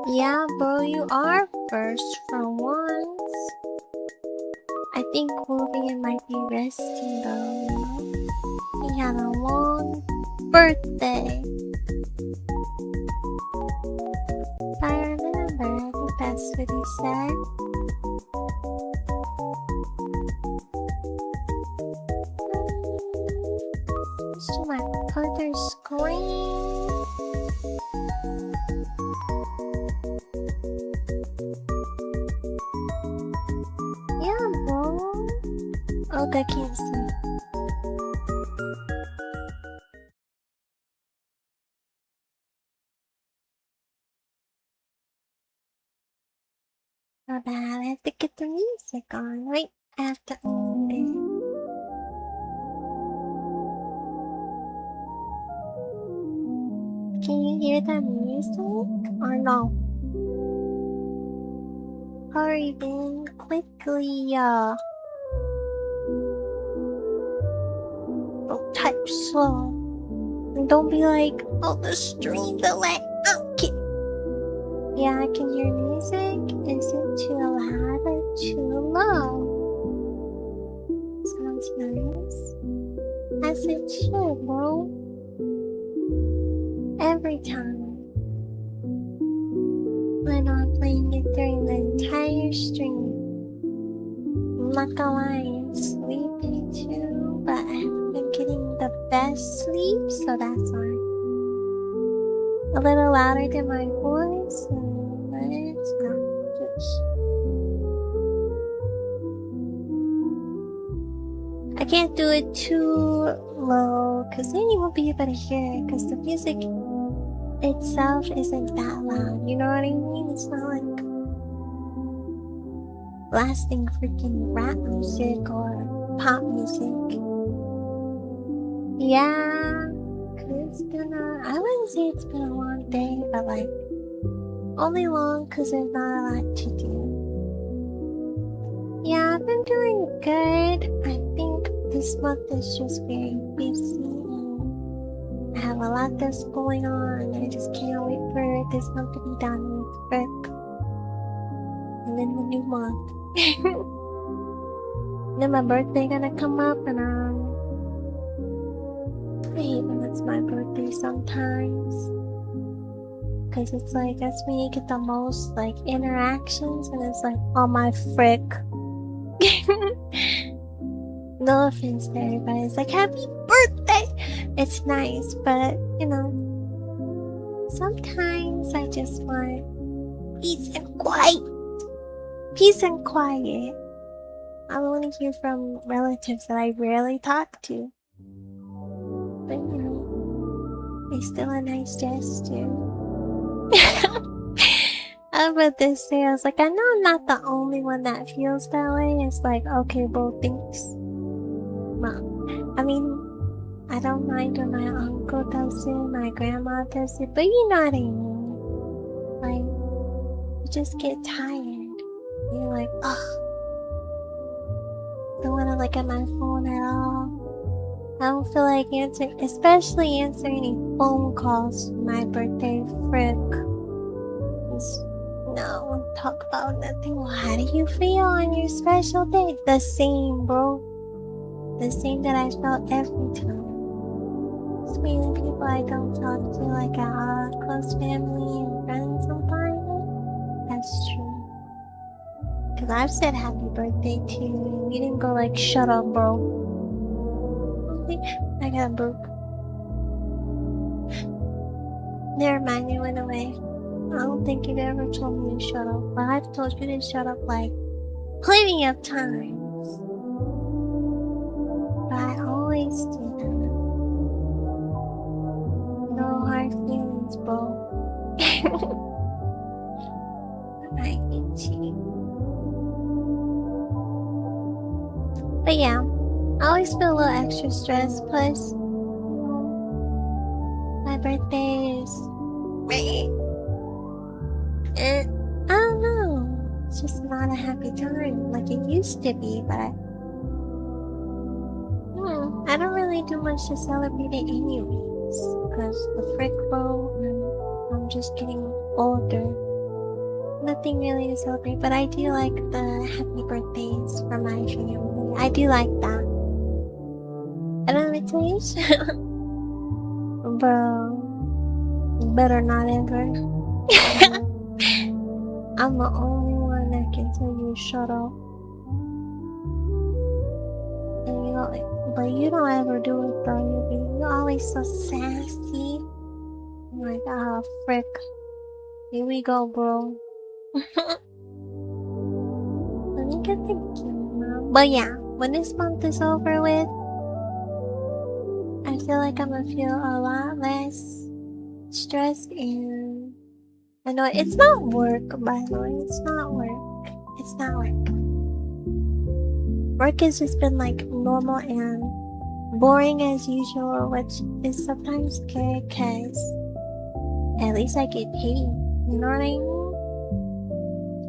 Yeah, bro, you are first for once. I think Wolverine might be resting though, you know? He had a long birthday. If I remember, I think that's what he said. Switch to my other screen. Yeah, bro. Oh, I can't see. My bad, I have to get the music on right after all this. Can you hear the music or no? Hurry then, quickly, Don't type slow. And don't be like, oh, the stream delay. Okay. Yeah, I can hear music. Is it too loud or too low? Sounds nice. As it should, bro. Every time. When I'm playing it during the entire stream. I'm not gonna lie, I'm sleepy too, but I haven't been getting the best sleep, so that's why. A little louder than my voice, but it's not just. I can't do it too low, because then you won't be able to hear it, because the music itself isn't that loud, you know what I mean? It's not like blasting freaking rap music or pop music. Yeah, cause I wouldn't say it's been a long day, but like, only long cause there's not a lot to do. Yeah, I've been doing good. I think this month is just very busy and I have a lot that's going on and I just can't wait for this month to be done with work. And then the new month. Then my birthday gonna come up and I hate when it's my birthday sometimes, cause it's like that's when you get the most like interactions and it's like, oh my frick. No offense to everybody, it's like happy birthday. It's nice, but you know, sometimes I just want peace and quiet. Peace and quiet. I want to hear from relatives that I rarely talk to. But you know, it's still a nice gesture. I was about to say, I was like, I know I'm not the only one that feels that way. It's like, okay, bro, thanks. Well, I mean, I don't mind when my uncle does it, my grandma does it, but you know what I mean. Like, you just get tired. You're like, ugh. Don't want to look at my phone at all. I don't feel like answering, especially answering any phone calls for my birthday, frick. Just, no, won't talk about nothing. Well, how do you feel on your special day? The same, bro. The same that I felt every time. It's mainly people I don't talk to, like close family and friends sometimes. That's true. Cause I've said happy birthday to you. You didn't go like, shut up, bro. I got a burp. Never mind, it went away. I don't think you've ever told me to shut up, but I've told you to shut up like plenty of times. But I always do that. No hard feelings, bro. I hate you. But yeah, I always feel a little extra stressed. Plus, my birthday is I don't know. It's just not a happy time like it used to be. But I don't really do much to celebrate it anyways. Cause the frick, bro, I'm just getting older. Nothing really to celebrate, but I do like the happy birthdays for my family. I do like that. I don't know what to say. Bro, better not ever. I'm the only one that can tell you shut up. And you know, but you don't ever do it though. You're always so sassy. I'm like, ah, frick. Here we go, bro. Let me get the camera. But yeah, when this month is over with, I feel like I'm gonna feel a lot less stressed, and I know it's not work, by the way. It's not work. It's not work. Work has just been like normal and boring as usual, which is sometimes good because at least I get paid. You know what I mean?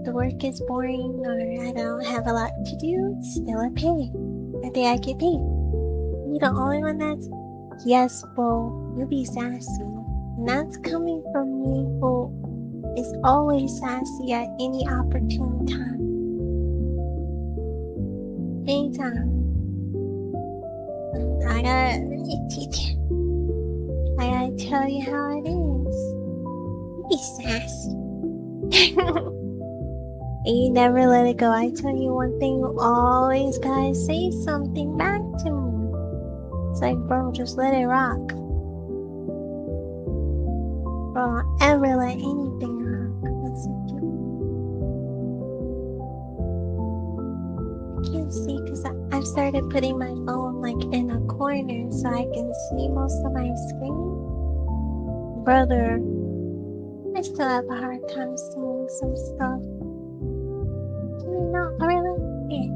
The work is boring or I don't have a lot to do, still I pay. That day I get paid. You the only one that's, yes, bro, you be sassy. And that's coming from me who is always sassy at any opportune time. Anytime. I gotta tell you how it is. You be sassy. And you never let it go. I tell you one thing, you always gotta say something back to me. It's like, bro, just let it rock. Bro, don't ever let anything rock. That's it. I can't see because I've started putting my phone like in a corner so I can see most of my screen. Brother, I still have a hard time seeing some stuff. No, really? Yeah.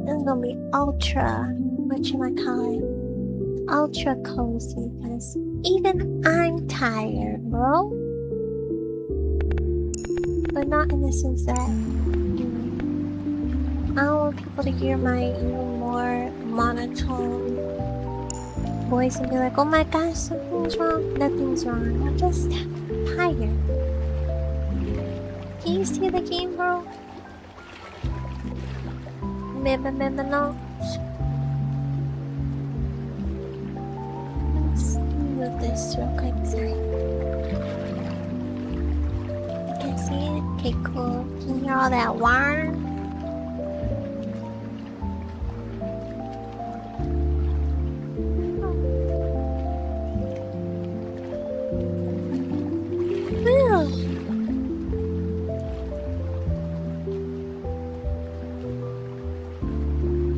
This is gonna be ultra, ultra cozy because even I'm tired, bro. But not in the sense that I don't want people to hear my even more monotone voice and be like, oh my gosh, something's wrong. Nothing's wrong. I'm just tired. Can you see the game, bro? No. Let's move this real quick. Sorry. You can see it? Okay, cool. Can you hear all that wire?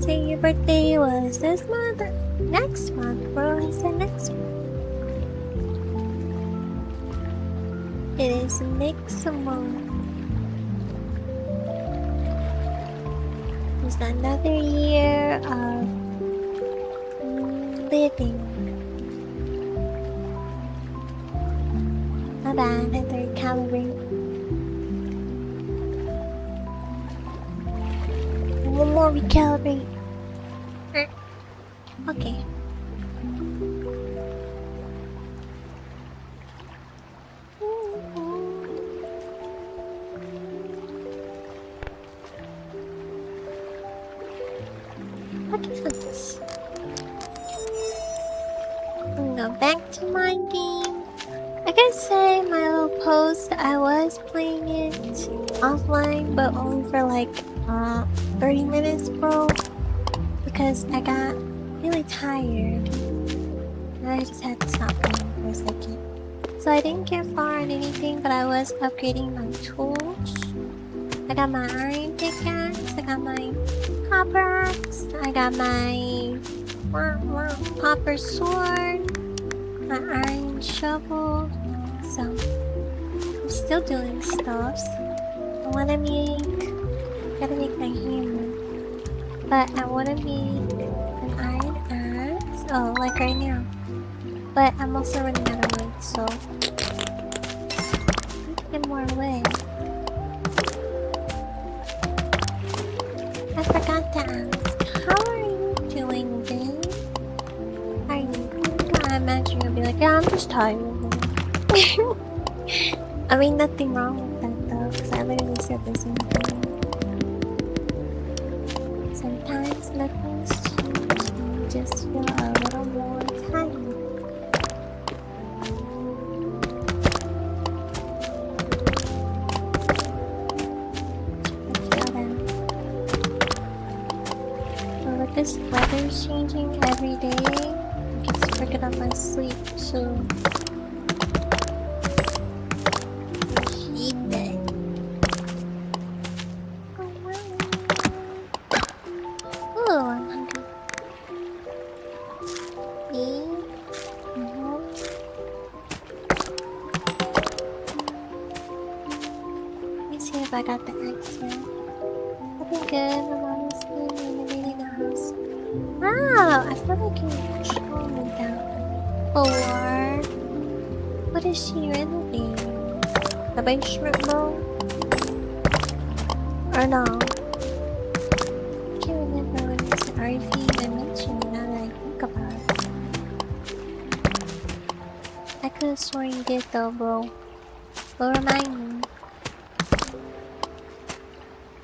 Say your birthday was this month or next month, bro. I said next month. It is next month. It's another year of living. My bad, I had to recalibrate. One more recalibrate. Okay. Look at this. I'm gonna go back to my game. Like I said in my little post, I was playing it offline, but only for like 30 minutes, bro, because I got really tired and I just had to stop playing for a second. So I didn't get far on anything, but I was upgrading my tools. I got my iron pickaxe, I got my copper axe, I got my copper sword, my iron shovel. So I'm still doing stuff. I wanna gotta make my hammer. But I wanna make an iron axe. Oh, like right now. But I'm also running out of wood, so I need to get more wood. I forgot to ask, how are you doing, Ben? How are you? I imagine you'll be like, yeah, I'm just tired. I mean, nothing wrong with that though, because I literally said the same thing. Sometimes let things change and just feel a little more tiny. I feel that. But with this weather changing every day, it gets freaking up my sleep too. I hate that. Oh, I'm hungry. Let me see if I got the accent. I've been good. My mom is good. Renovating the house. Wow, I feel like you're showing me that before. What is she renovating? The basement though? Or no? I can't remember when it's or if you even mentioned it now that I think about it. I could have sworn you did though, bro. But remind me.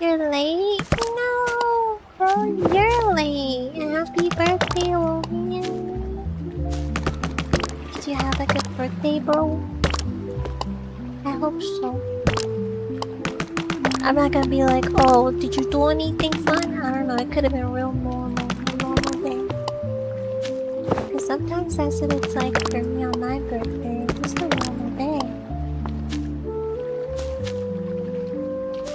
You're late? No! Bro, you're late! Happy birthday, Logan! Did you have a good birthday, bro? I hope so. I'm not gonna be like, oh, did you do anything fun? I don't know, it could have been a real normal day. Because sometimes that's what it's like for me on my birthday. It's a normal day.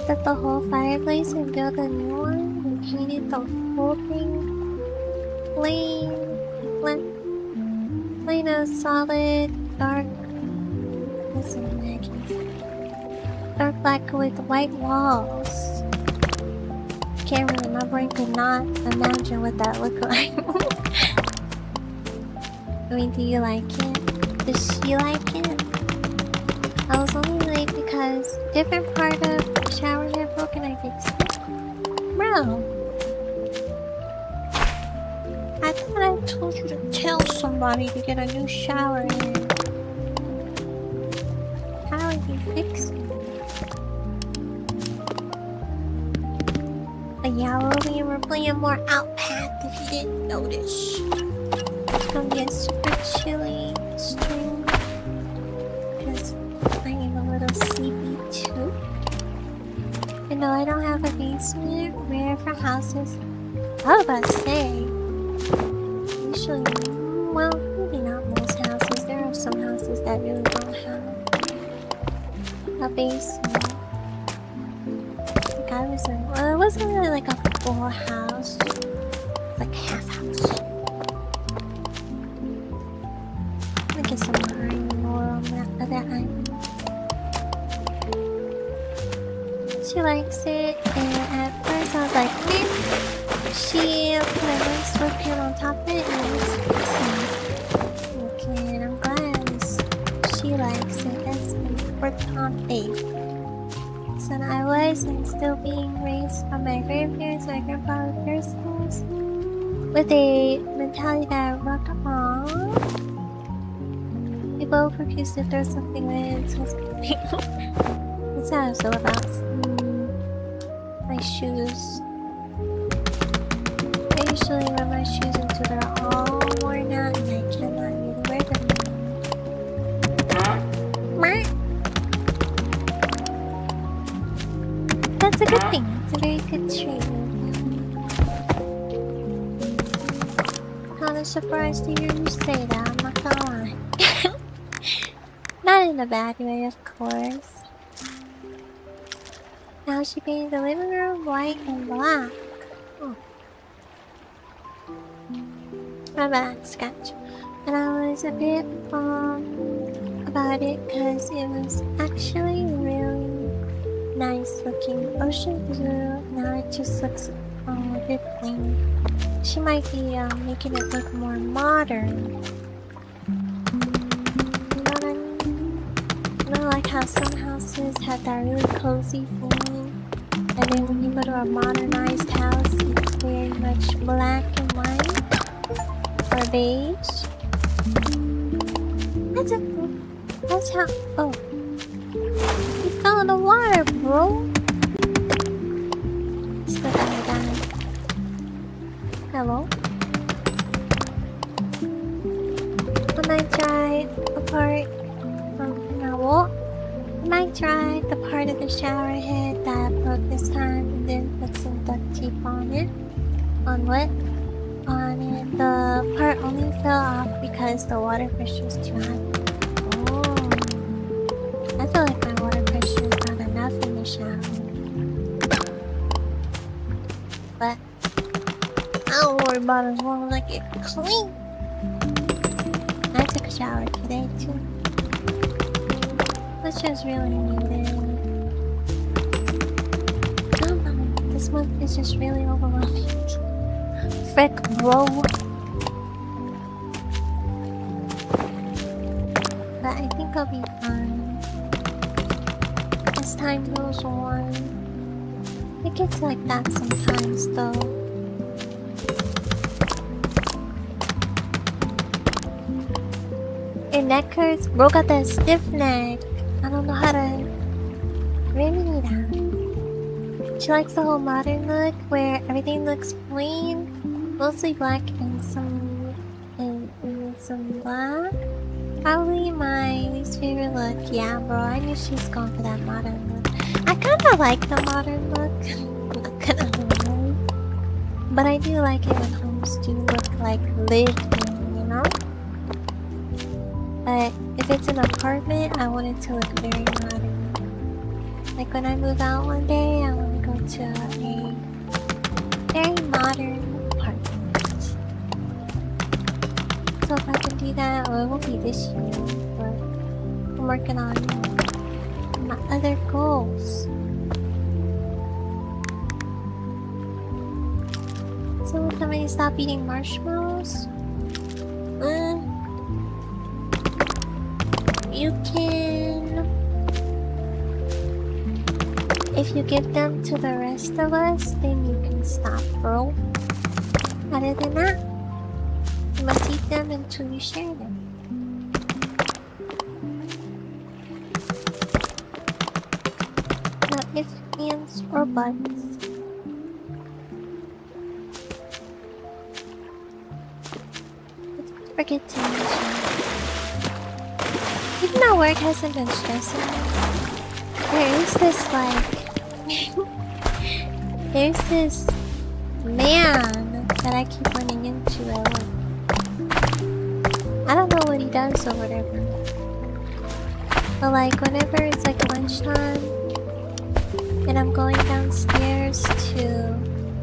Set the whole fireplace and build a new one and painted the whole thing plain a solid dark. Listen, Maggie. Dark black with white walls. Can't really, my brain could not imagine what that looked like. I mean, do you like it? Does she like it? I was only late because different part of the shower had broken. I fixed it. Bro, I thought I told you to tell somebody to get a new shower in. How are you fixing it? Yeah, we're playing more OUTPATH if you didn't notice. It's gonna be a super chilly stream because I am a little sleepy too. And no, I don't have a basement. Rare for houses. I was about to say, usually, well, maybe not most houses. There are some houses that really don't have a basement. I was in, well, it wasn't really like a full house. It's like half house. Let me get some iron ore on that other island. She likes it, and at first I was like, meh. She put a nice sweatpant on top of it, and it was fixing. Okay, and I'm glad she likes it. That's important. And I was and still being raised by my grandparents and my grandfather persons with a mentality that rocked on. We both refused to throw something into something. That's how I feel about my shoes. I usually wear my shoes until they're all worn out and I cannot really wear them. That's a good thing. It's a very good trait. Kind of surprised to hear you say that, I'm not gonna lie. Not in a bad way, of course. Now she painted the living room white and black. Oh. My bad, sketch. And I was a bit about it because it was actually really nice looking ocean blue. Now it just looks a bit plain. She might be making it look more modern. You know what I mean? You know, like how some houses have that really cozy feeling, and then when you go to a modernized house, it's very much black and white or beige. That's how. Oh. You fell in the water, bro. Still gonna die. Hello? When I try the part when I try the part of the shower head that I broke this time and then put some duct tape on it. On what? On it. The part only fell off because the water pressure is too high. Oh. I feel like my water pressure is not enough in the shower. But I don't worry about it as long as I get clean. I took a shower today too. Which is really needed. This month is just really overwhelming. Frick, bro. But I think I'll be fine. As time goes on. It gets like that sometimes though. Your neck hurts? Bro got that stiff neck. I don't know how to remedy that. She likes the whole modern look where everything looks plain, mostly black and some black. Probably my least favorite look. Yeah, bro, I knew she was going for that modern look. I kinda like the modern look. I'm not gonna lie. But I do like it when homes do look like lived in, you know? But if it's an apartment, I want it to look very modern. Like when I move out one day, I want to go to a very modern apartment. So if I can do that, well, it won't be this year, but I'm working on my other goals. So will somebody stop eating marshmallows? You can... If you give them to the rest of us, then you can stop, bro. Other than that, you must eat them until you share them. No ifs, ands, or buts. Let's forget to mention. Even though work hasn't been stressing me, there is this like... there's this man that I keep running into at work. I don't know what he does or whatever. But like whenever it's like lunchtime and I'm going downstairs to...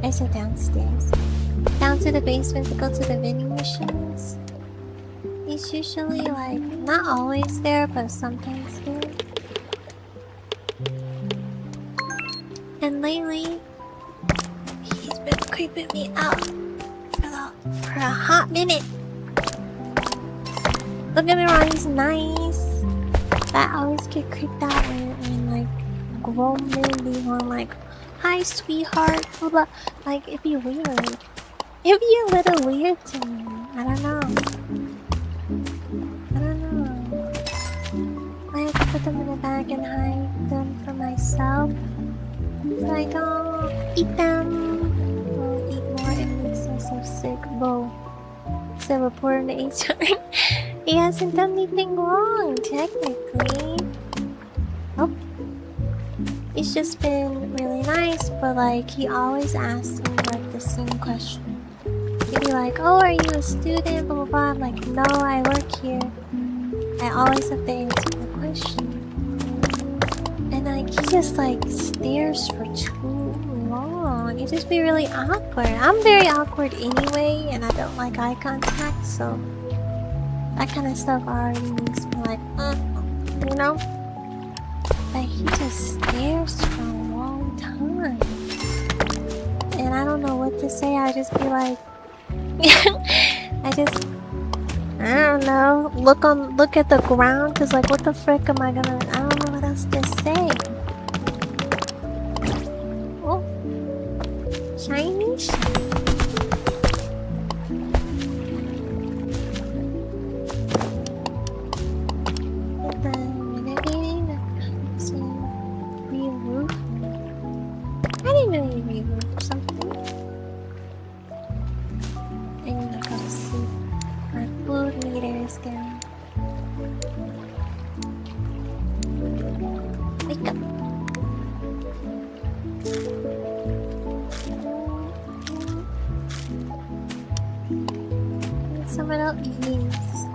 I said downstairs. Down to the basement to go to the vending machines. He's usually like, not always there, but sometimes there. And lately, he's been creeping me out for a hot minute. Don't get me wrong, he's nice. But I always get creeped out when like grown men be on like, hi sweetheart, blah blah. Like it'd be weird. It'd be a little weird to me. I don't know. I have to put them in a bag and hide them for myself. So I don't eat them. I'll eat more, it makes myself sick. Bo. So report him to HR. He hasn't done anything wrong, technically. Oh. He's just been really nice, but like he always asks me like the same question. He'd be like, oh, are you a student? Blah blah blah. I'm like, no, I work here. I always have to answer the question. And like he just like stares for too long. It just be really awkward. I'm very awkward anyway, and I don't like eye contact, so that kind of stuff already makes me like, you know? But he just stares for a long time. And I don't know what to say. I just be like I don't know, look at the ground, cause like what the frick am I gonna, I don't know what else to say. Oh, shiny. I didn't know you re-roof something. some little ease.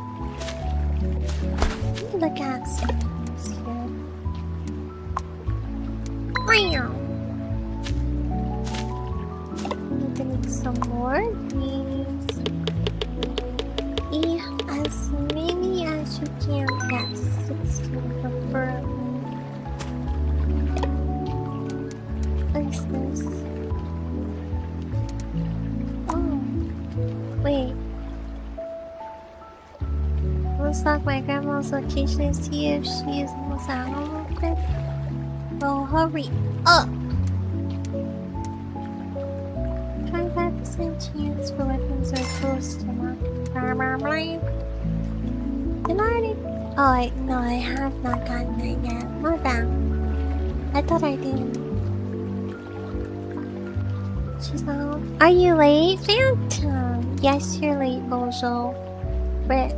Look at some things here. Meow. Need to make some more of these. As many as you can. Yes, 16 preferably. What is this? Oh, wait. Looks like my grandma's location is here if she is almost out real quick. Well, hurry up! 25% chance for weapons are close to mark. Did I already? Oh, no, I have not gotten that yet. My bad. I thought I did. She's not home. Are you late, Phantom? Yes, you're late, Bozo. Rick.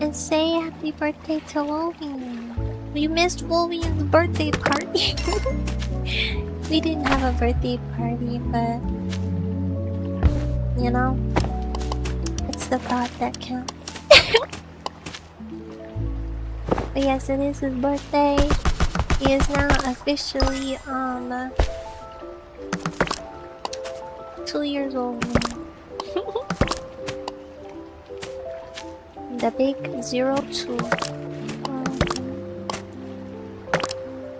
And say happy birthday to Wolverine. We missed Wolverine's birthday party. We didn't have a birthday party, but you know, it's the thought that counts. But yes, it is his birthday. He is now officially 2 years old. The big 02.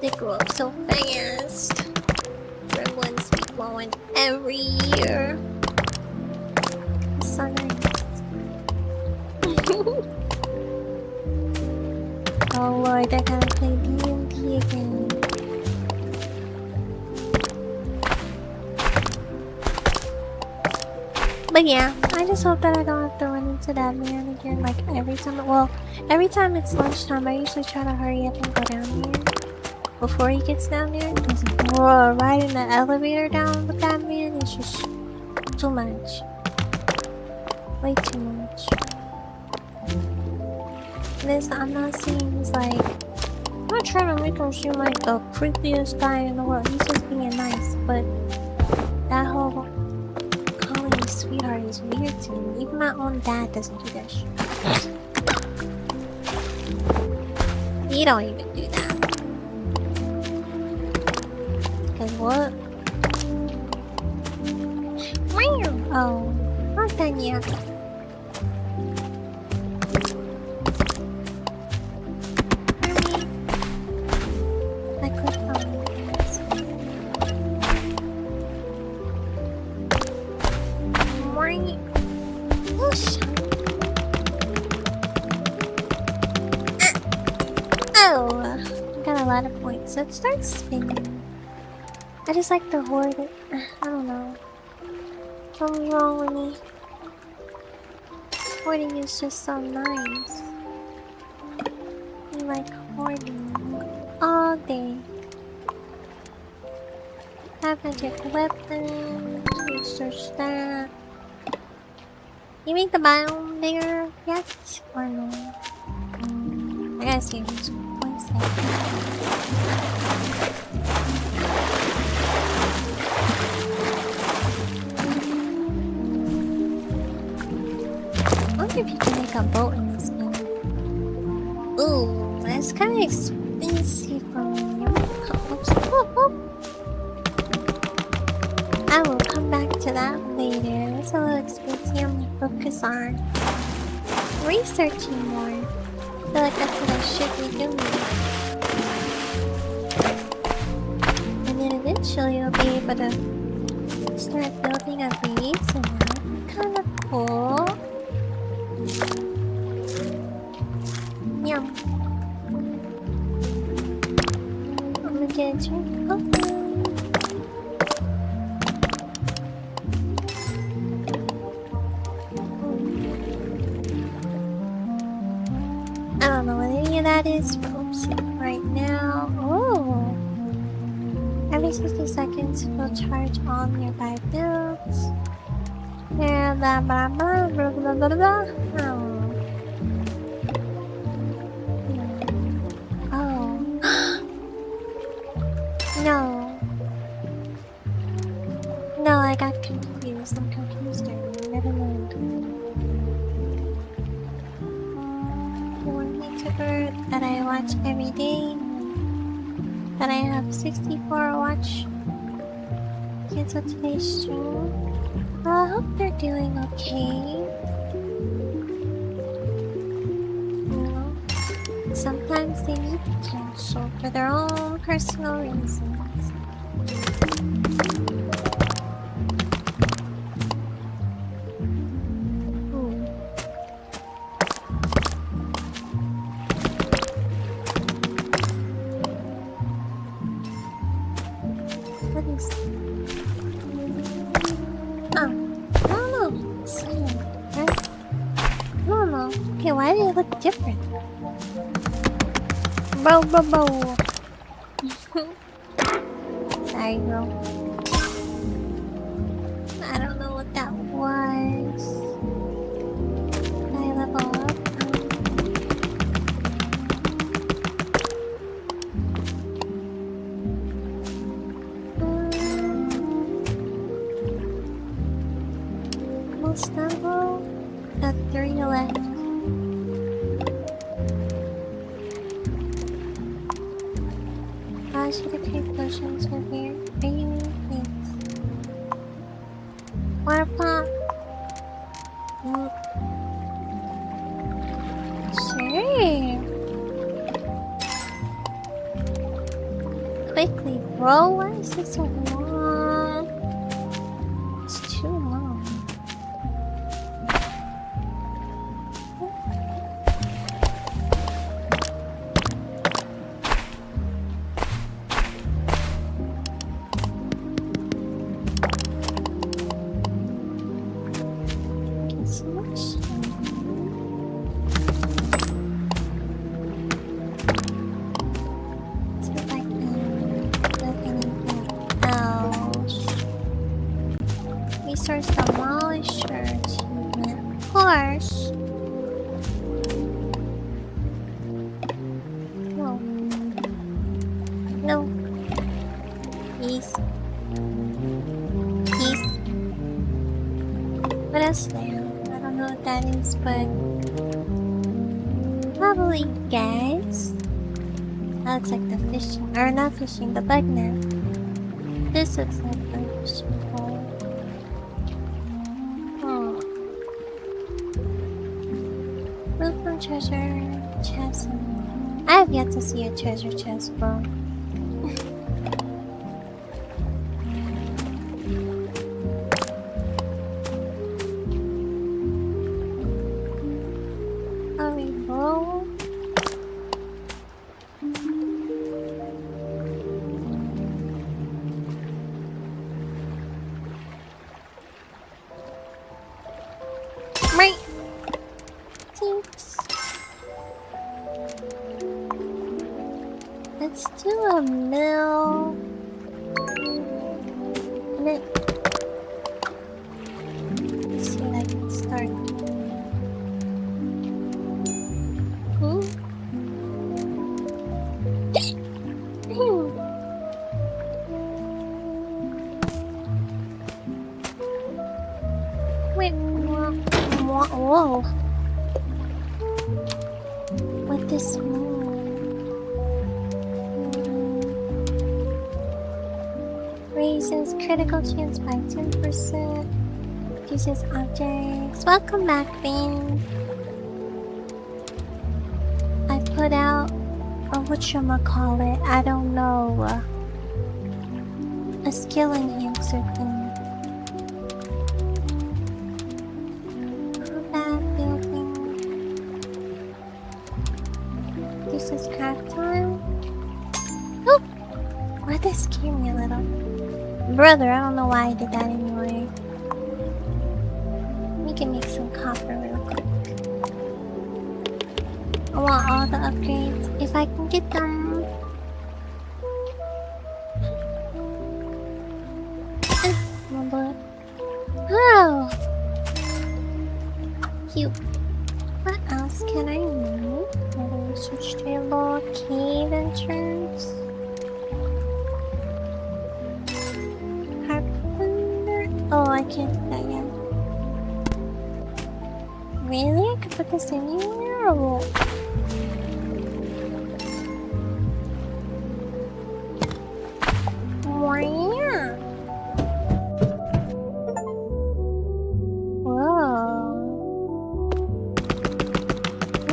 They grow up so fast. Red ones be blowing every year. Oh lord, I gotta play D&D again. But yeah, I just hope that I don't have to run into that man again like every time. Well, every time it's lunchtime, I usually try to hurry up and go down there before he gets down there. Because riding the elevator down with that man is just too much. Way too much. This, I'm not saying he's like, I'm not trying to make him seem like the creepiest guy in the world. He's just being nice, but that whole calling me sweetheart is weird to me. Even my own dad doesn't do that shit. He don't even do that. Cause what? Oh, not done yet. So it starts spinning. I just like to hoard it. I don't know. Something's wrong with me. Hoarding is just so nice. I like hoarding all day. Have magic weapons. Research that. You make the biome bigger yet? Or no? I gotta see this one second. I wonder if you can make a boat in this game. Ooh, that's kind of expensive for me. Oops. Oh. I will come back to that later. It's a little expensive. I'm gonna focus on researching more. I feel like that's what I should be doing. And then eventually you'll be able to start building a base, and that's kind of cool. Yum. I'm gonna get a drink. I don't know what any of that is. Oops, right now. Oh! Every 60 seconds will charge all nearby builds. Blah blah blah blah blah blah blah blah. Oh. No. No, I got confused. I'm confused already. never mind. One VTuber that I watch every day, that I have 64 watch. Cancel today's stream. I hope they're doing okay. You know, sometimes they need to cancel for their own personal reasons. What is that? Oh, I don't know. Silent, right? I don't know. Okay, why do they look different? Bro. Sorry, bro. I don't know what that was. Did I level up? Most level at 3 left. I should have take potions over here. Are you thanks? Water pump. Sure. Quickly, bro. Why is this so long? It's too long. So much. See if I can look anything else. Resource demolisher achievement. Of course. No. No. Please. Please. What else do they have? I don't know what that is, but probably gas. That looks like the fishing, or not fishing, the bug net. This looks like the fishing pole. Oh. Move from treasure chest. I have yet to see a treasure chest, bro. Hurry, bro. Right. Thanks. Let's do a mill. And it. Let's see what I can start. Ooh. Wait, whoa. What this mean? Raises critical chance by 10%. Reduces objects. Welcome back, Bean. I put out a whatchamacallit, I don't know. A skill enhancer thing. Combat building. This is craft time. Oh! Why'd that scare me a little? Brother, I don't know why I did that anyway. We can make some copper real quick. I want all the upgrades if I can get them. My blood. Oh! Cute. What else can I need? Another research table, cave entrance. Carpenter. Oh, I can't do that yet. Really? I could put this anywhere? Or... Wow. Whoa.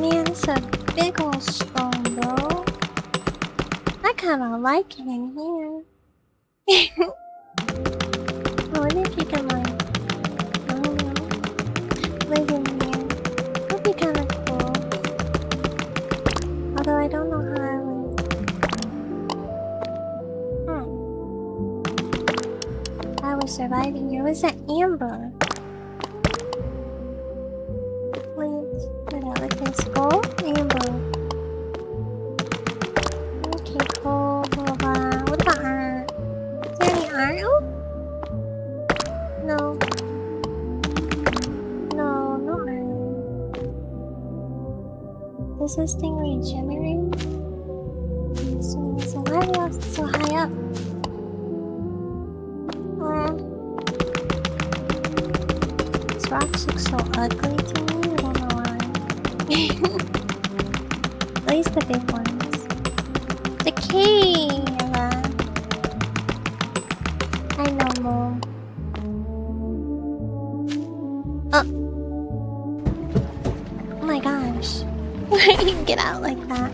Man, it's a big old stone, bro. I kinda like it in here. I wonder if you can, like, I don't know, live in here. That'd be kinda cool. Although I don't know how I would. I was surviving here. What's that amber? Wait, like this. Gold? Amber. Okay, cool. Blah, blah. What about iron? Is there any iron? Oh! No. No, no iron. Does this thing regenerate? So why are we so high up? These rocks look so ugly to me. I don't know why. At least the big ones. The cave! I know, Mom. Oh my gosh. Why do you get out like that?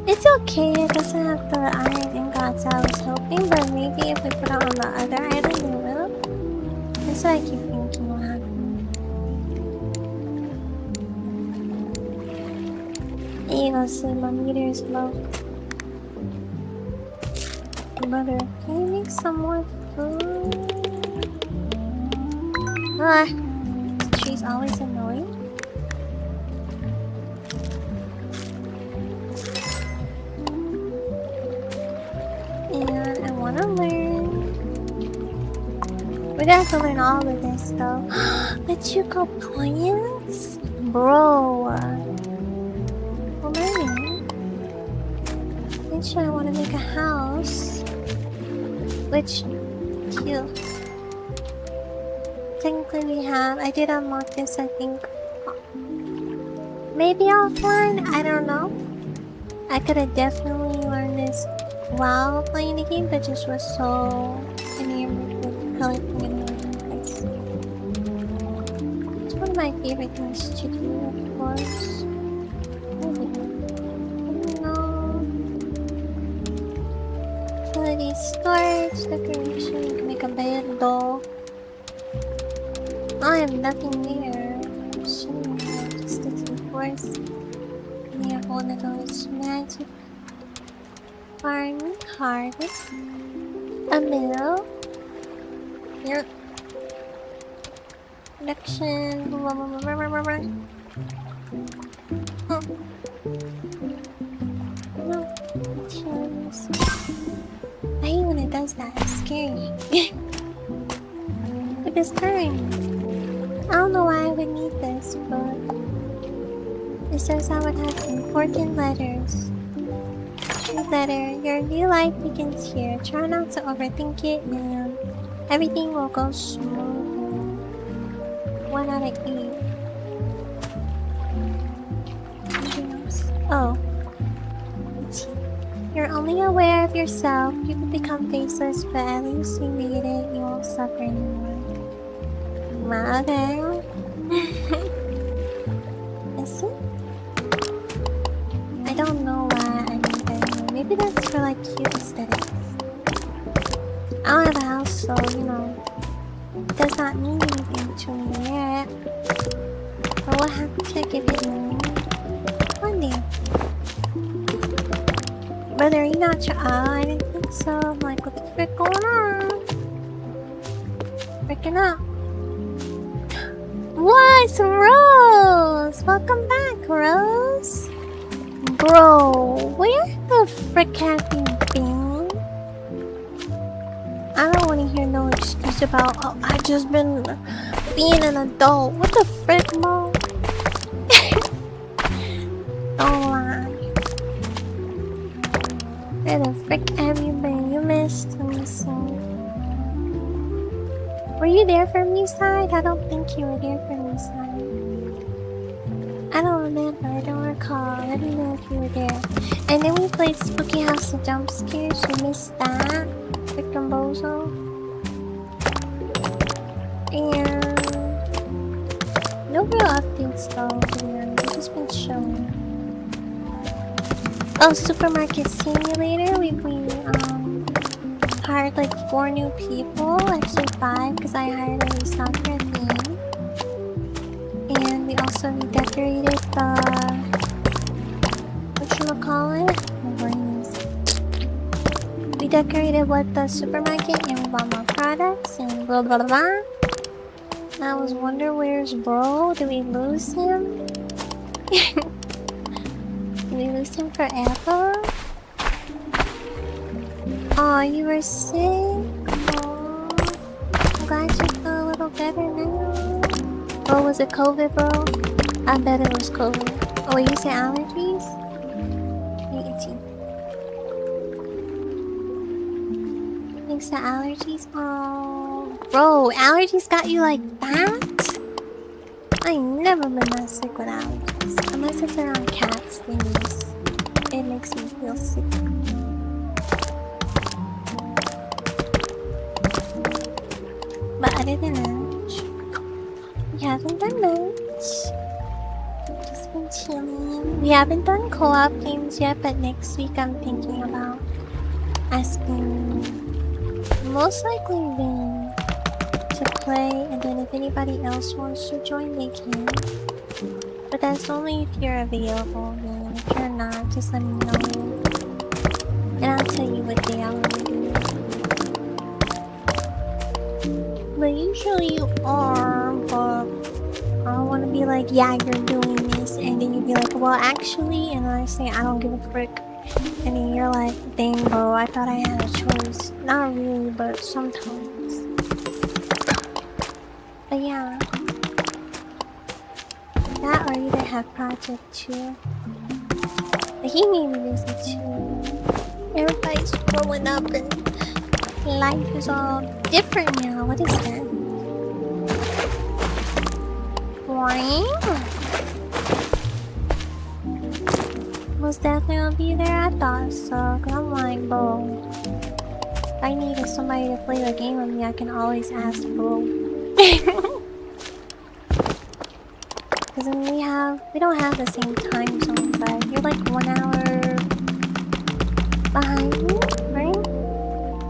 It's okay, it doesn't have the iron ingots I was hoping, but maybe if we put it on the other island, it will. That's what I keep thinking will happen. There you go, see, my meter is low. Brother, can you make some more food? Ah, this tree's always annoying. And I wanna learn. We have to learn all of this though. Let you go plants? Bro. Well, maybe. Eventually I wanna make a house. Which, cute. Technically we have. I did unlock this, I think. Maybe offline? I don't know. I could have definitely learned this while playing the game, but just was so enamored with collecting and learning this. It's one of my favorite things to do, of course. Utility storage, decoration, you can make a bed, doll. I have nothing there. Just of course. We have one of those magic farm harvest. A mill. Yep. Production. Blah, blah, blah, blah, blah, blah. No. Chills. I hate when it does that. It's scary. Look at this turn. I don't know why I would need this, but it says I would have important letters. Letter, your new life begins here. Try not to overthink it and everything will go smooth. 1 out of 8. Anything else? Oh. You're only aware of yourself. You can become faceless, but at least you made it. You won't suffer anymore. Okay. Is it? I don't know why I need that. Maybe that's for like cute aesthetics. I don't have a house, so you know, it does not mean anything to me yet. But we'll have to give it one day. Brother, are you not your I didn't think so. I'm like, what the frick going on? Freaking up. What? Rose! Welcome back, Rose! Bro, where the frick have you been? I don't want to hear no excuse about, oh, I've just been being an adult. What the frick, Mo? Don't lie. Where the frick have you been? You missed me, so. Were you there for me, side? I don't think you were there for me, side. I don't remember, I don't recall. Let me know if you were there. And then we played Spooky House of Jump Scares. You missed that. Victim Bozo. And no real updates though, to be honest. It's just been chilling. Oh, Supermarket Simulator. We hired like 4 new people. Actually 5, because I hired a soccer at the end. And we also redecorated the... whatchamacallit? My brain is... We decorated what the supermarket and we bought more products and blah blah blah. I was wondering where's bro? Did we lose him? Did we lose him forever? Oh, you were sick? Oh, I'm glad you feel a little better now. Oh, was it COVID, bro? I bet it was COVID. Oh, you say allergies? Thanks to allergies? Oh, bro, allergies got you like that? I ain't never been that sick with allergies. Unless it's around cats, things. It makes me feel sick. But other than that, we haven't done much. Just been chilling. We haven't done co-op games yet, but next week I'm thinking about asking most likely Vin to play, and then if anybody else wants to join, they can. But that's only if you're available, Vin. If you're not, just let me know. And I'll tell you what day I want to do. But usually you are, but I don't want to be like, yeah, you're doing this, and then you be like, well, actually, and I say, I don't give a frick. And then you're like, dang, bro, I thought I had a choice. Not really, but sometimes. But yeah. That or either have Project 2. But he made me busy too. Everybody's growing up and life is all different now. What is that? Wow. Most definitely will be there. I thought so. Cause I'm like, bro, if I needed somebody to play the game with me, I can always ask bro. Cause we don't have the same time zone, but you're like 1 hour behind me, right?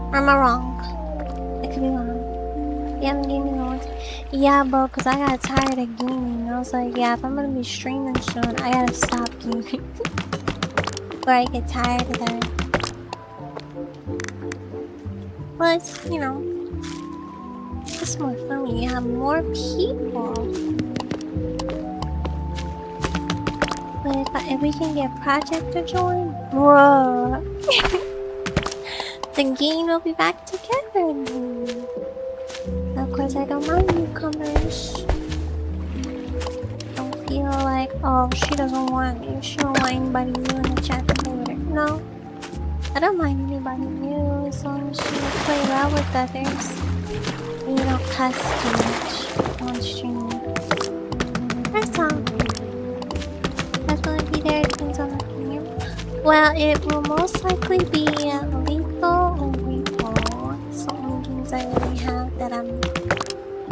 Or am I wrong? I could be wrong. You haven't gaming in a long time. Yeah, bro, cause I got tired of gaming. I was like, yeah, if I'm gonna be streaming soon, I gotta stop gaming. Or I get tired of that. Plus, you know, it's more fun when you have more people. But if we can get Project to join, bruh, the gang will be back together. Of course, I don't mind newcomers. Don't feel like, oh, she doesn't want me. She don't want anybody new in the chat to play with her. No, I don't mind anybody new as long as you play well with others. And you don't cuss too much on stream. That's all. That's gonna be there. Depends on the game. Well, it will most likely be lethal or repo. It's the only games I really have that I'm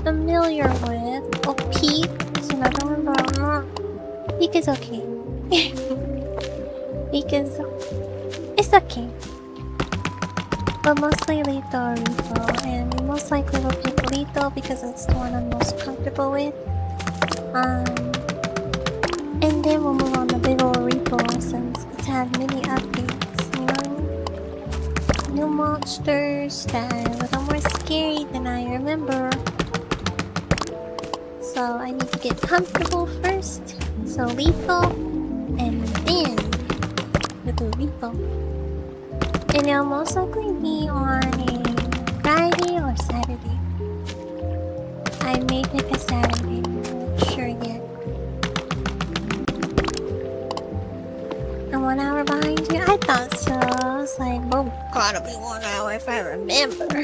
familiar with. Oh, Peak is another one, but I'm not. Peak is okay. Peak is... it's okay. But mostly lethal or repo. And we most likely will pick lethal because it's the one I'm most comfortable with. And then we'll move on to big ol' repo since it's had many updates, you know? New monsters that are a little more scary than I remember. So I need to get comfortable first. So lethal, and then we'll do repo. And it'll most likely be on a Friday or Saturday. I may pick a Saturday, I'm not sure yet. And 1 hour behind you? I thought so. I was like, oh, gotta be 1 hour if I remember.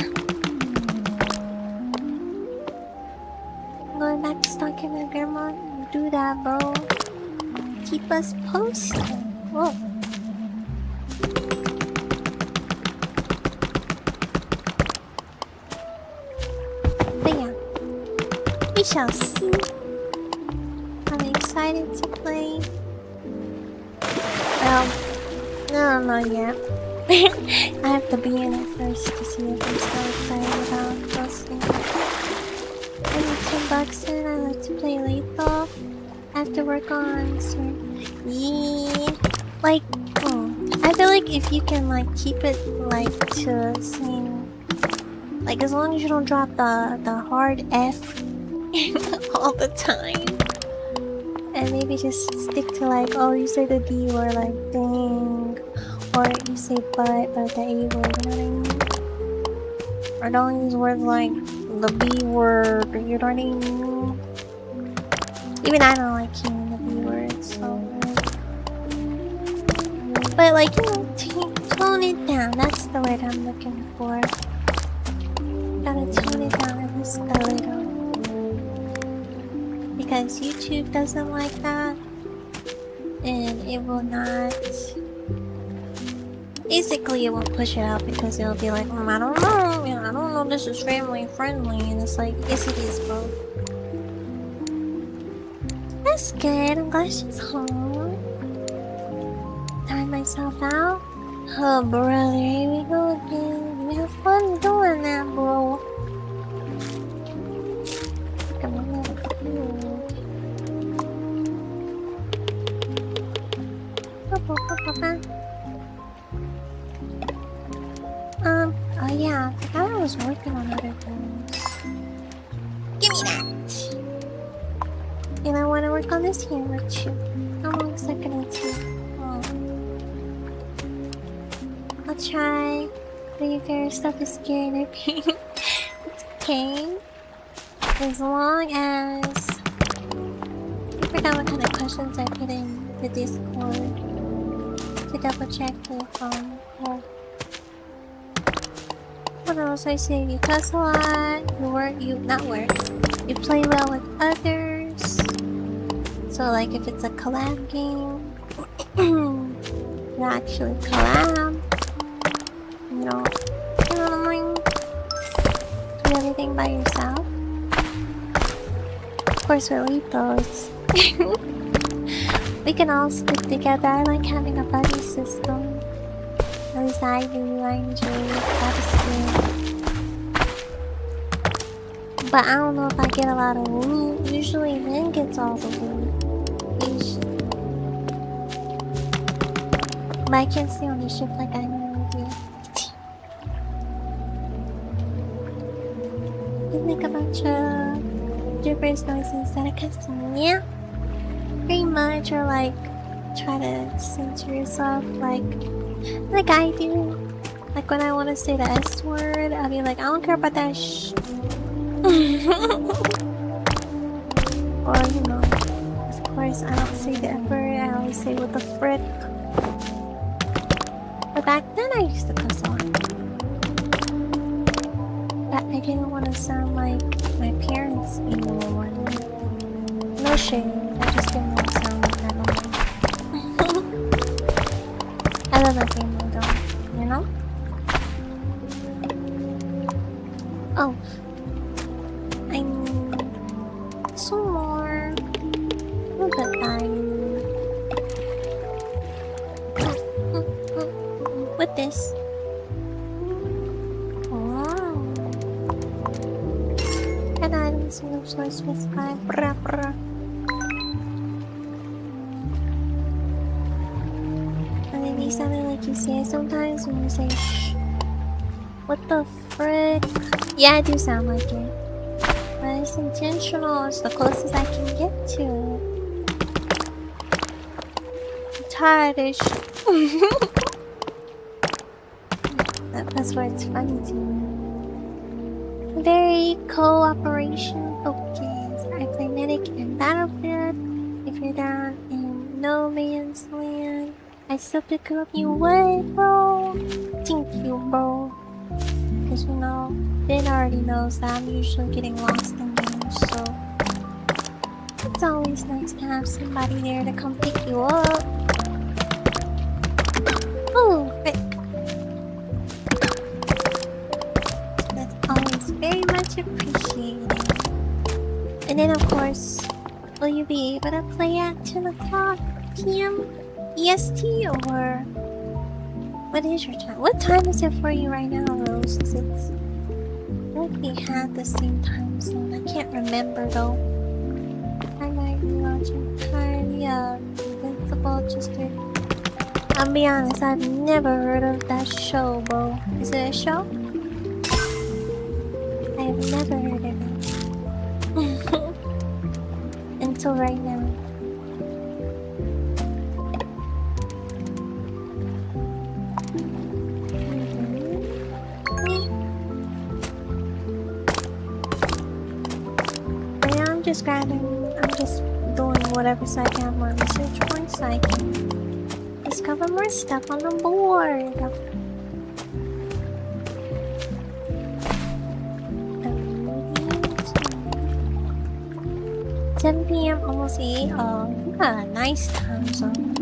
I'm going back to stalking my grandma. Do that, bro. keep us posted. Whoa. But yeah, we shall see. I'm excited to play. Well, no, not yet. I have to be in it first to see if I'm so excited about those things. I need $10 and I like to play lethal. I have to work on certain... Yeah. Like, I feel like if you can like keep it like to saying, like as long as you don't drop the hard F all the time, and maybe just stick to like, oh, you say the D word like dang, or you say but the A word, you know what I mean? Or don't use words like the B word, you know what I mean? Even I don't like hearing the B word, so. But like, you know, tone it down. That's the word I'm looking for. Gotta tone it down at least a little. Because YouTube doesn't like that. And it will not... Basically, it won't push it out because it'll be like, I don't know. You know, I don't know this is family friendly. And it's like, yes it is, bro. That's good. I'm glad she's home. Time myself out. Oh, brother, here we go again. We have fun doing that, bro. Come on, little cute. Oh yeah, I forgot I was working on other things. Give me that! And I want to work on this hammer too. How long is that gonna take? I'll try. But if your stuff is scared of me, it's okay. As long as... I forgot what kind of questions I put in the Discord to double check if, well, what else I say? You cuss a lot, you play well with others. So like if it's a collab game, you actually collab. You know what I mean? Do everything by yourself. Of course, we're lethals. We can all stick together. I like having a buddy system. At least I do. I enjoy it. But I don't know if I get a lot of loot. Usually, Lynn gets all the loot. Usually. But I can't stay on the ship like I normally do. You make a bunch of gibberish noises that are cussing, yeah? Pretty much, or like try to censor yourself like I do. Like when I want to say the S word, I'll be like, I don't care about that shh. Or you know, of course I don't say the F word, I always say what the frick. But back then I used to cuss a lot. But I didn't want to sound like my parents anymore. No shame. I just didn't want to sound like that no more. I love my family though, you know? Oh. I need some more. Look at that. With this. Oh. And I'm some source with my brah. Something like you say sometimes when you say shh. What the frick? Yeah, I do sound like it. But it's intentional. It's the closest I can get to it. I'm tired of That's why it's funny to me. Very cooperation focused. I play medic in Battlefield. If you're down in no man's land, I still pick up your way, bro. Thank you, bro. Because you know, Ben already knows that I'm usually getting lost in games, so it's It's always nice to have somebody there to come pick you up. Oh, frick. That's always very much appreciated. And then, of course, will you be able to play at 10 o'clock p.m. EST, or what is your time? What time is it for you right now, Rose? Is it... I think we had the same time zone. I can't remember though. I might be watching Kylie, Invincible, just to... I'll be honest, I've never heard of that show, bro. Is it a show? I have never heard of it. Until right now. I'm just doing whatever so I can have more research points so I can discover more stuff on the board. 7 p.m. almost 8. Oh, you got a nice time zone.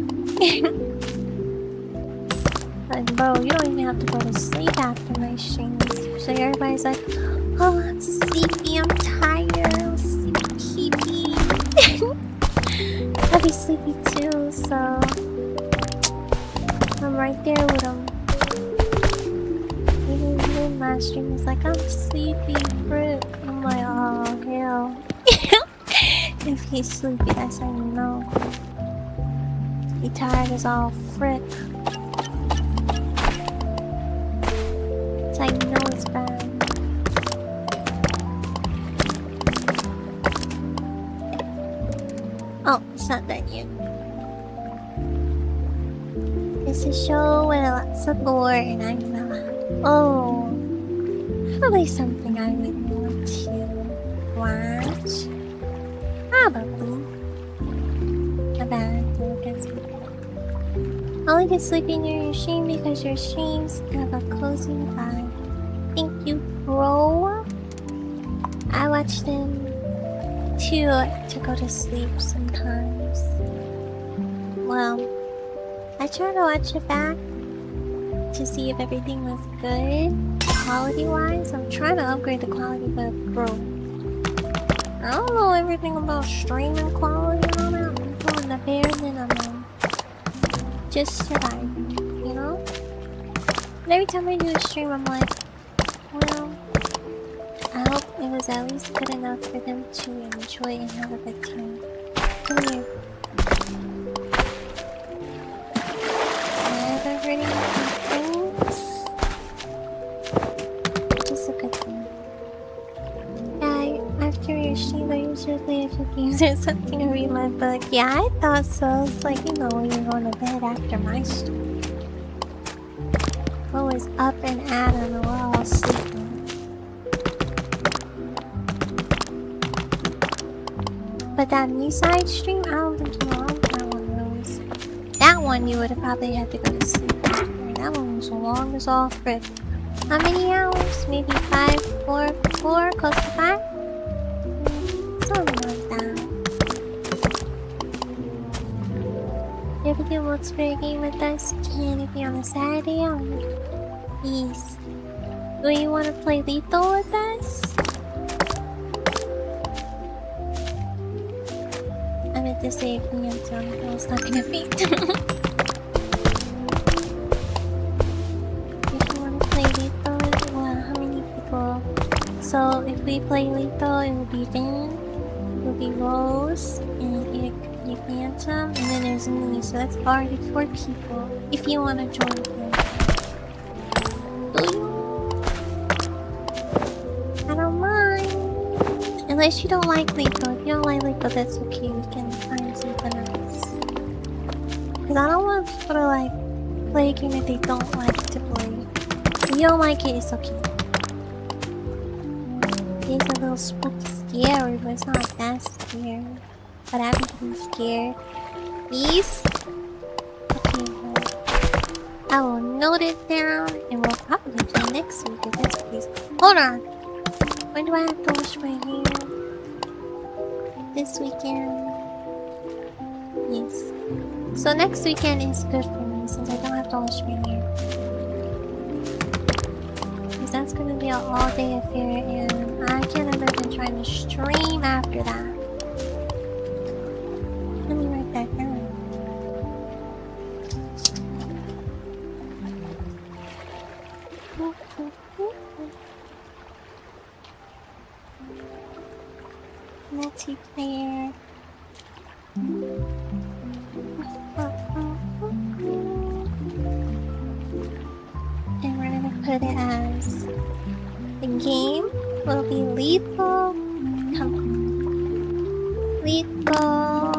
Like, bro, you don't even have to go to sleep after my streams. So everybody's like, oh, I'm sleepy, I'm tired, I'm sleepy. I'll be sleepy too, so I'm right there with them. Even my stream is like, I'm sleepy, frick. I'm like, oh, hell. If he's sleepy, that's how you know. He tired as all frick. That's how you know it's bad. Oh, it's not done yet. It's a show with lots of gore and I'm not. Oh, probably something I would want to watch. Probably. Not bad. I only get sleepy near your stream because your streams have a cozy vibe. Thank you, bro. I watch them too to go to sleep sometimes. Well, I try to watch it back to see if everything was good quality-wise. I'm trying to upgrade the quality, but bro, I don't know everything about streaming quality and all that. I'm doing the bare minimum. Just surviving, you know? And every time I do a stream, I'm like, well, I hope it was at least good enough for them to enjoy and have a good time. Come here. Never heard any complaints. Just a good thing. Yeah, after your stream, I usually play a few games or something to read my book. Yeah, I thought so. It's like, you know, when you're going to bed after my stream. What was up and at and we're all sleeping. But that new side stream, I don't think you know that one knows. That one you would have probably had to go to sleep after. That one was long as all frick. How many hours? Maybe 5, 4, close to 5? Something like that. You ever do multiplayer game with us? Can it be on a Saturday? Please. Do you want to play Lethal with us? I meant to say me and John. I was not gonna beat. If you want to play Lethal, well, how many people? So if we play Lethal, it will be Van, it will be Rose, and it could be Phantom, and then there's me. So that's already 4 people. If you want to join me. I don't mind. Unless you don't like Lethal. If you don't like Lethal, that's okay. We can find something else. Because I don't want people to like play a game that they don't like to play. If you don't like it, it's okay. It's a little spooky scary, but it's not that scary. But I would be scared. Please? Okay, well, I will note it down and we'll probably play next week if that's please. Hold on! When do I have to wash my hair? this weekend. Yes. So next weekend is good for me since I don't have to watch my hair. Because that's gonna be an all-day affair and I can't imagine trying to stream after that. Let me write that down. Multiplayer. And we're gonna put it as the game will be lethal. Come on. Lethal.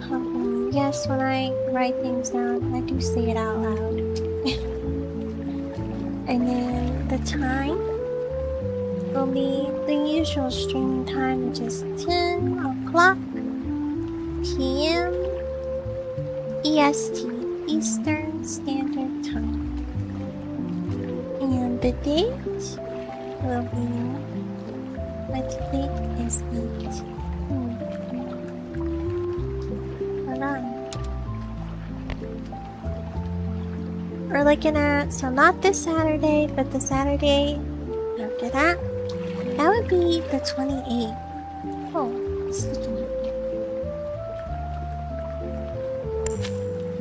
Come on. Yes, when I write things down, I do say it out loud. And then the time will be the usual streaming time, which is 10 o'clock p.m. EST, Eastern Standard Time. And the date will be, what date is it? Hold on. We're looking at, so not this Saturday, but the Saturday after that. That would be the 28th. Oh, it's looking at.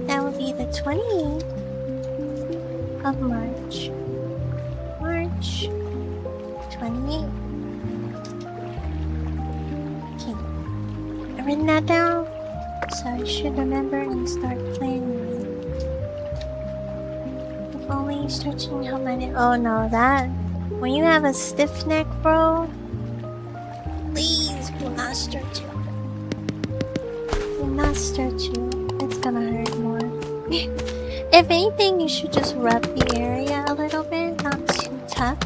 That would be the 28th of March. March 28th. Okay. I've written that down, so I should remember and start planning. If only stretching out my neck. Oh no, that. When you have a stiff neck, bro, please do not stretch it. Do not stretch it. It's gonna hurt more. If anything, you should just rub the area a little bit, not too tough,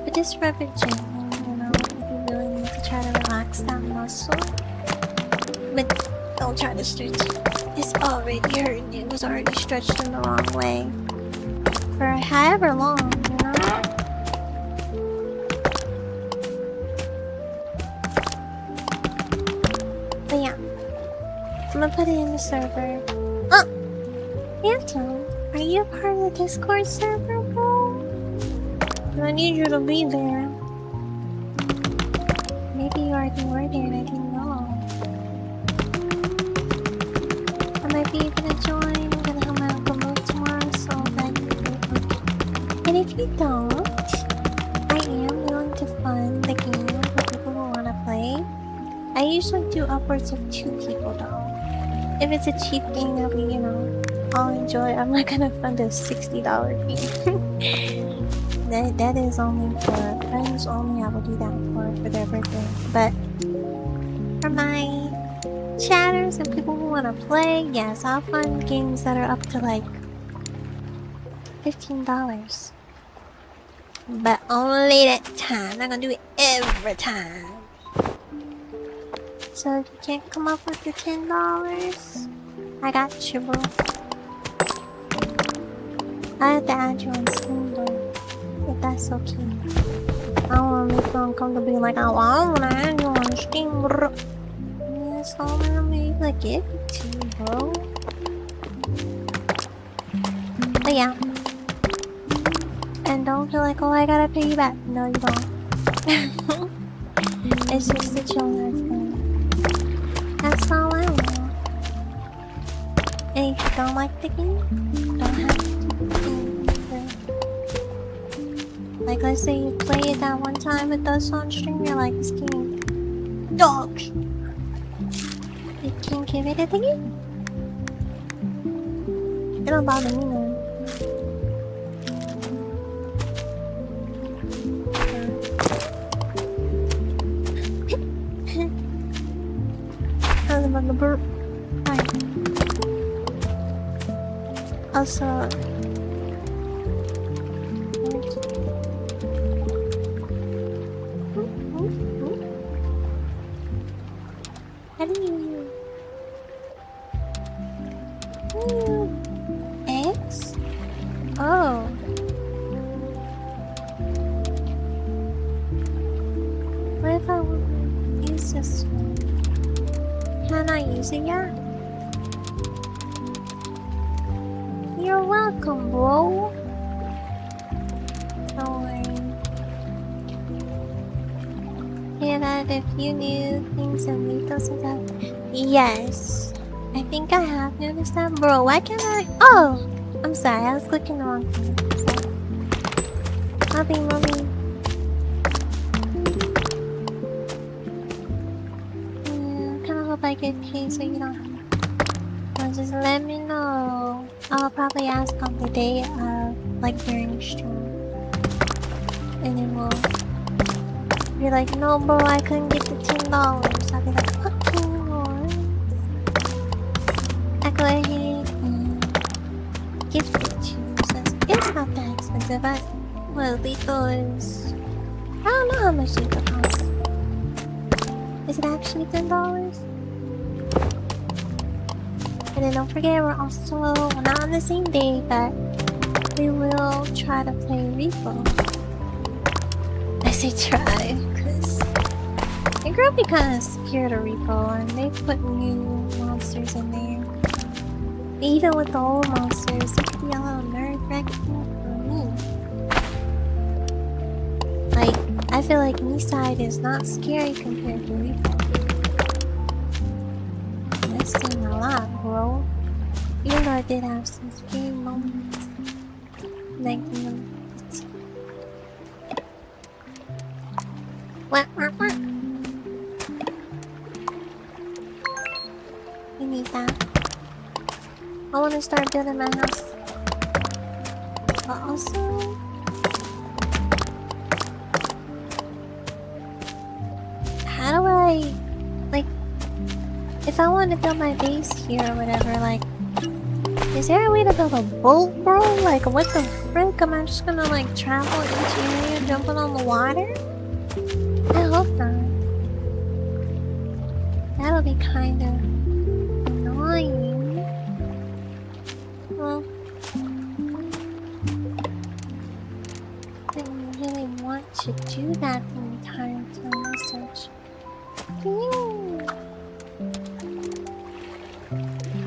but just rub it gently, you know, if you really need to try to relax that muscle. But don't try to stretch it. It's already hurting. It was already stretched in the wrong way. For however long, you know? But yeah, I'm gonna put it in the server. Oh! Phantom, are you a part of the Discord server, bro? I need you to be there. Maybe you already were there and I didn't know. I might be gonna join. I'm gonna help my Uncle move tomorrow, so that you can. And if you don't, I am willing to fund the game for people who wanna play. I usually do upwards of 2 people though. If it's a cheap game that we, you know, all enjoy, I'm not gonna fund a $60 fee. that is only for friends only. I will do that for their birthday. But for my chatters and people who wanna play, yes, I'll fund games that are up to like $15. But only that time. I'm not gonna do it every time. So if you can't come up with the $10, I got you, bro. I have to add you on Steam though, if that's okay. I don't wanna make you uncomfortable being like, oh, I don't wanna add you on Steam, bro. Yeah, so I'm gonna maybe give it to you, bro. But yeah. And don't feel like, oh, I gotta pay you back. No, you don't. It's just a chill nice thing. That's all I want. And if you don't like the game, don't have to do the game either. Like, let's say you play it that one time with us on stream, you're like, this game dogs. You can't give it a thingy? It don't bother me, man. On the burp. Also, how do you X? Oh. What if I want to use use this one? Can I use it yet? You're welcome, bro. Don't worry. It added a few new things and details and stuff. Yes. I think I have noticed that. Bro, why can't I? Oh! I'm sorry, I was clicking the wrong thing. Mommy. I kinda hope I get paid so you don't. Well, just let me know. I'll probably ask on the day of, like, during stream. And then we'll be like, no, bro, I couldn't get the $10. I'll be like, okay, Lord. I go ahead and gift it to you since it's not that expensive. Well, lethal is. I don't know how much lethal costs. Is it actually $10? And then don't forget, we're also not on the same day, but we will try to play Repo. I say try, because your girl be kind of scared of Repo, and they put new monsters in there. Even with the old monsters, it could be a little nerve-wracking for me. Like, I feel like Niside is not scary compared to Repo. I've seen a lot, bro. Even though I did have some scary moments. Like, what? We need that. I want to start building my house. But also, how do I, like, if I want to build my base here or whatever, like, is there a way to build a boat, bro? Like, what the frick? Am I just gonna, like, travel each area jumping on the water? I hope not. That'll be kind of annoying. Well, didn't really want to do that the entire time research.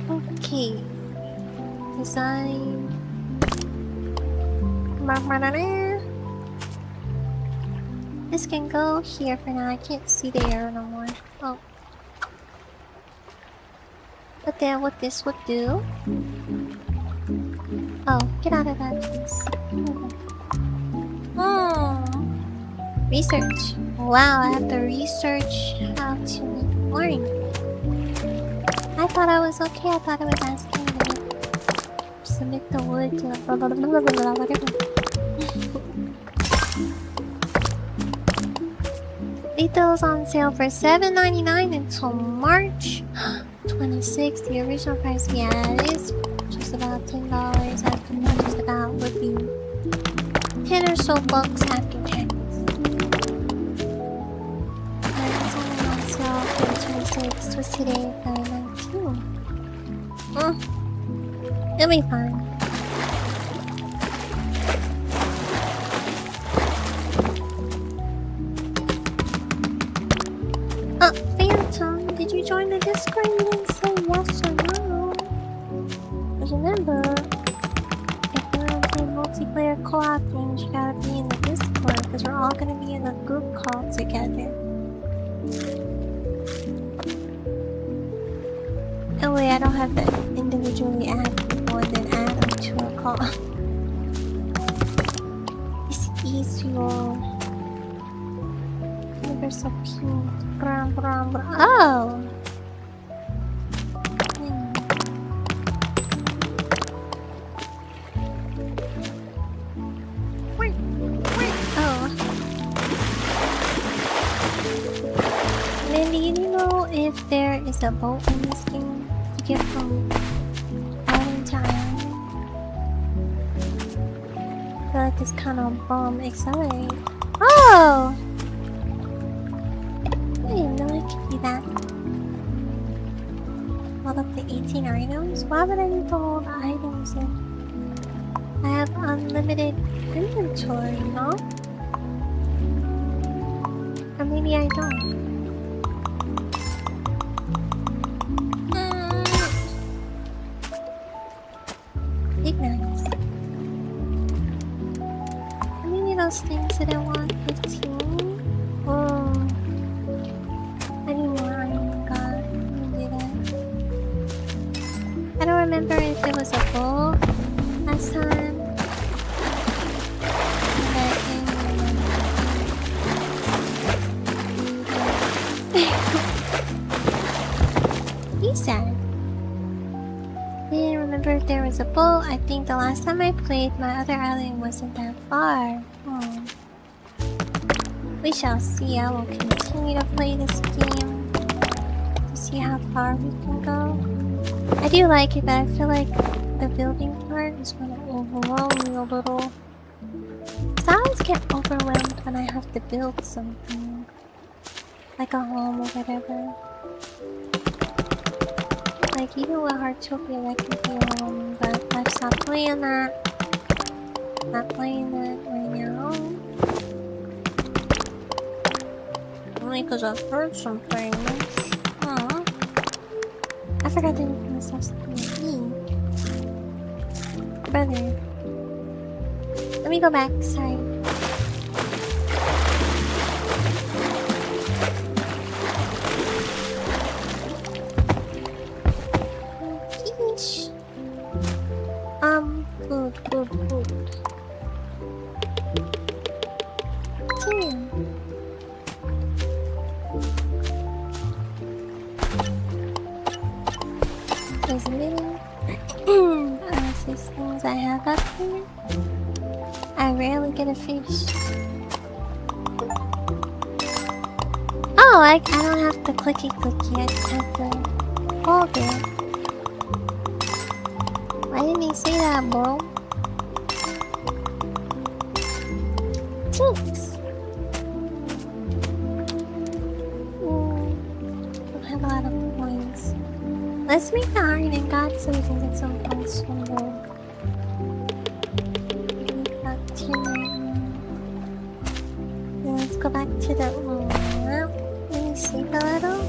Okay. Design. This can go here for now. I can't see the arrow no more. Oh. But then what this would do. Oh, get out of that, please. Oh. Research. Wow, I have to research how to make flooring. I thought I was okay. I thought it was asking me to submit the wood to blah blah blah blah blah blah whatever. Lethal's on sale for $7.99 until March 26th. The original price, yeah, it is just about $10. After not just about would be 10 or so bucks after tax. It's only on sale for the 26th. Was today at 9/19. It'll be fine. Phantom, did you join the Discord? You didn't say yes or no. Because remember, if you're into multiplayer co-op games, you gotta be in the Discord, because we're all gonna be in a group call together. Oh wait, I don't have to individually add people and then add them to a call. It's easier. They're so cute. Oh! Oh. Mandy, do you know if there is a boat in this game to get from island to island? I feel like it's kind of accelerate. Oh! I didn't know I could do that. All up to 18 items? Why would I need to hold items in? I have unlimited inventory, no? Or maybe I don't. was a bull last time. He's sad. I didn't remember if there was a bull. I think the last time I played, my other island wasn't that far. We shall see. I will continue to play this game to see how far we can go. I do like it, but I feel like the building part is going to overwhelm me a little. Cause I always get overwhelmed when I have to build something. Like a home or whatever. Like even with Heartopia that can be overwhelming, but I've stopped playing that. Not playing that right now. Only because I've heard some things. I forgot to make myself something to eat. Brother. Let me go back, sorry. Yeesh. Food. Damn. There's many things I have up here. I rarely get a fish. Oh, I don't have to clicky yet. I just have to hold it. Why didn't he say that, bro? Thanks. Don't have a lot of points. Let's make the Iron and God so we can get some points from gold. Let's go back to the map. Let me sleep a little.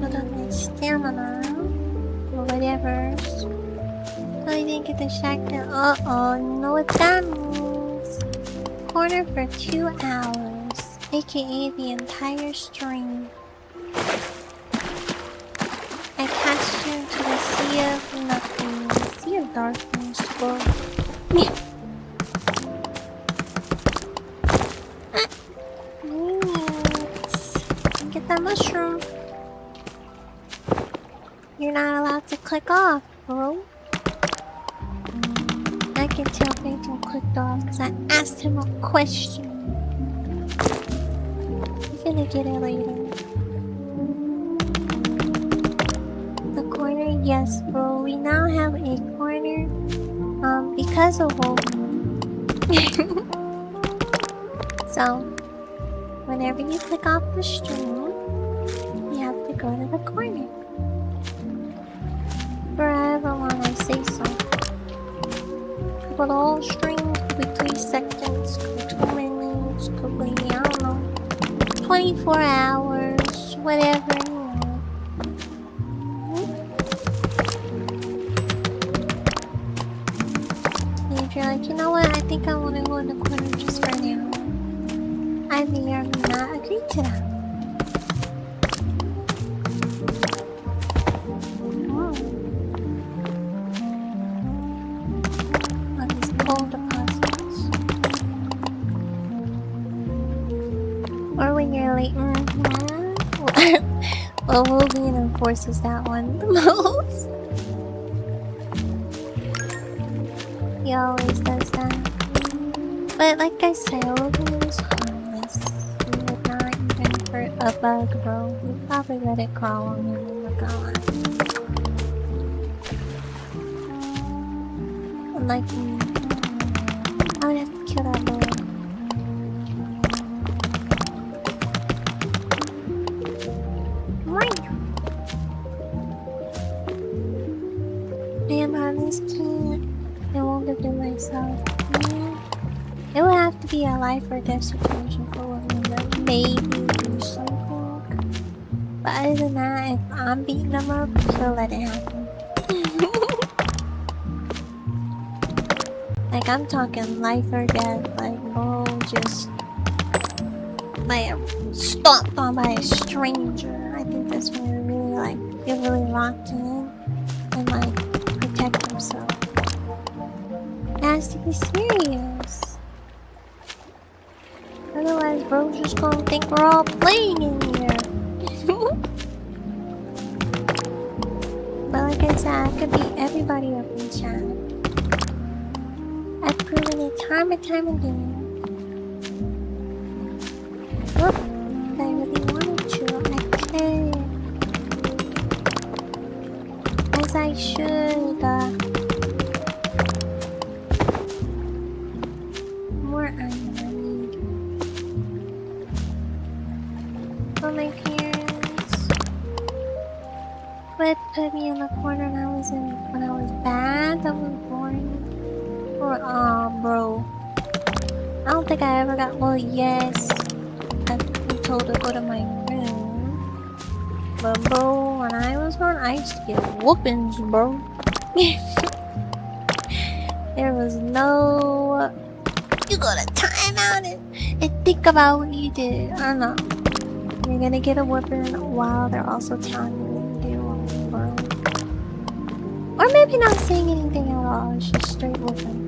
Put on my stamina. Or whatever. So I didn't get distracted. Uh-oh, you know what that means. Corner for 2 hours. AKA the entire stream. I cast you into the sea of nothing. Sea of darkness, bro. Get that mushroom. You're not allowed to click off, bro. I can tell Phantom clicked off because I asked him a question. You're gonna get it later. The corner, yes, bro. We now have a corner. Because of Wolverine. So, whenever you click off the stream, you have to go to the corner. Forever when I say so. But all streams could be 3 seconds, could be 2 minutes, could be, I don't know, 24 hours, whatever, you know. And if you're like, you know what, I think I want to go in the corner just for now. I may or may not agree to that. Or when you're late, well, Wolverine enforces that one the most. He always does that. But like I said, Wolverine is harmless. He would not even hurt a bug, bro. He'd probably let it crawl on him and look on. Unlike me, I would have to kill that boy. Damn, I just can't. I won't live to myself. Man. It would have to be a life or death situation for women to maybe do something. But other than that, if I'm beating them up, he'll let it happen. Like, I'm talking life or death. Like, bro, just like stomped on by a stranger. I think that's when it really like get really locked in and like protect himself. It has to be serious. Otherwise, bro's just gonna think we're all playing in here. But like I said, I could beat everybody up in chat. I've proven it time and time again. Look, if I really wanted to, I could. As I should. More unmarried. But my parents would put me in the corner when I was bad. I was born. Or bro. I don't think I ever got. Well, yes, I've been told to go to my room. But bro, when I was born, I used to get whoopings, bro. There was no. You gotta time out and think about what you did. I don't know. You're gonna get a whooping while they're also telling you what you do, bro. Or maybe not saying anything at all. It's just straight whooping.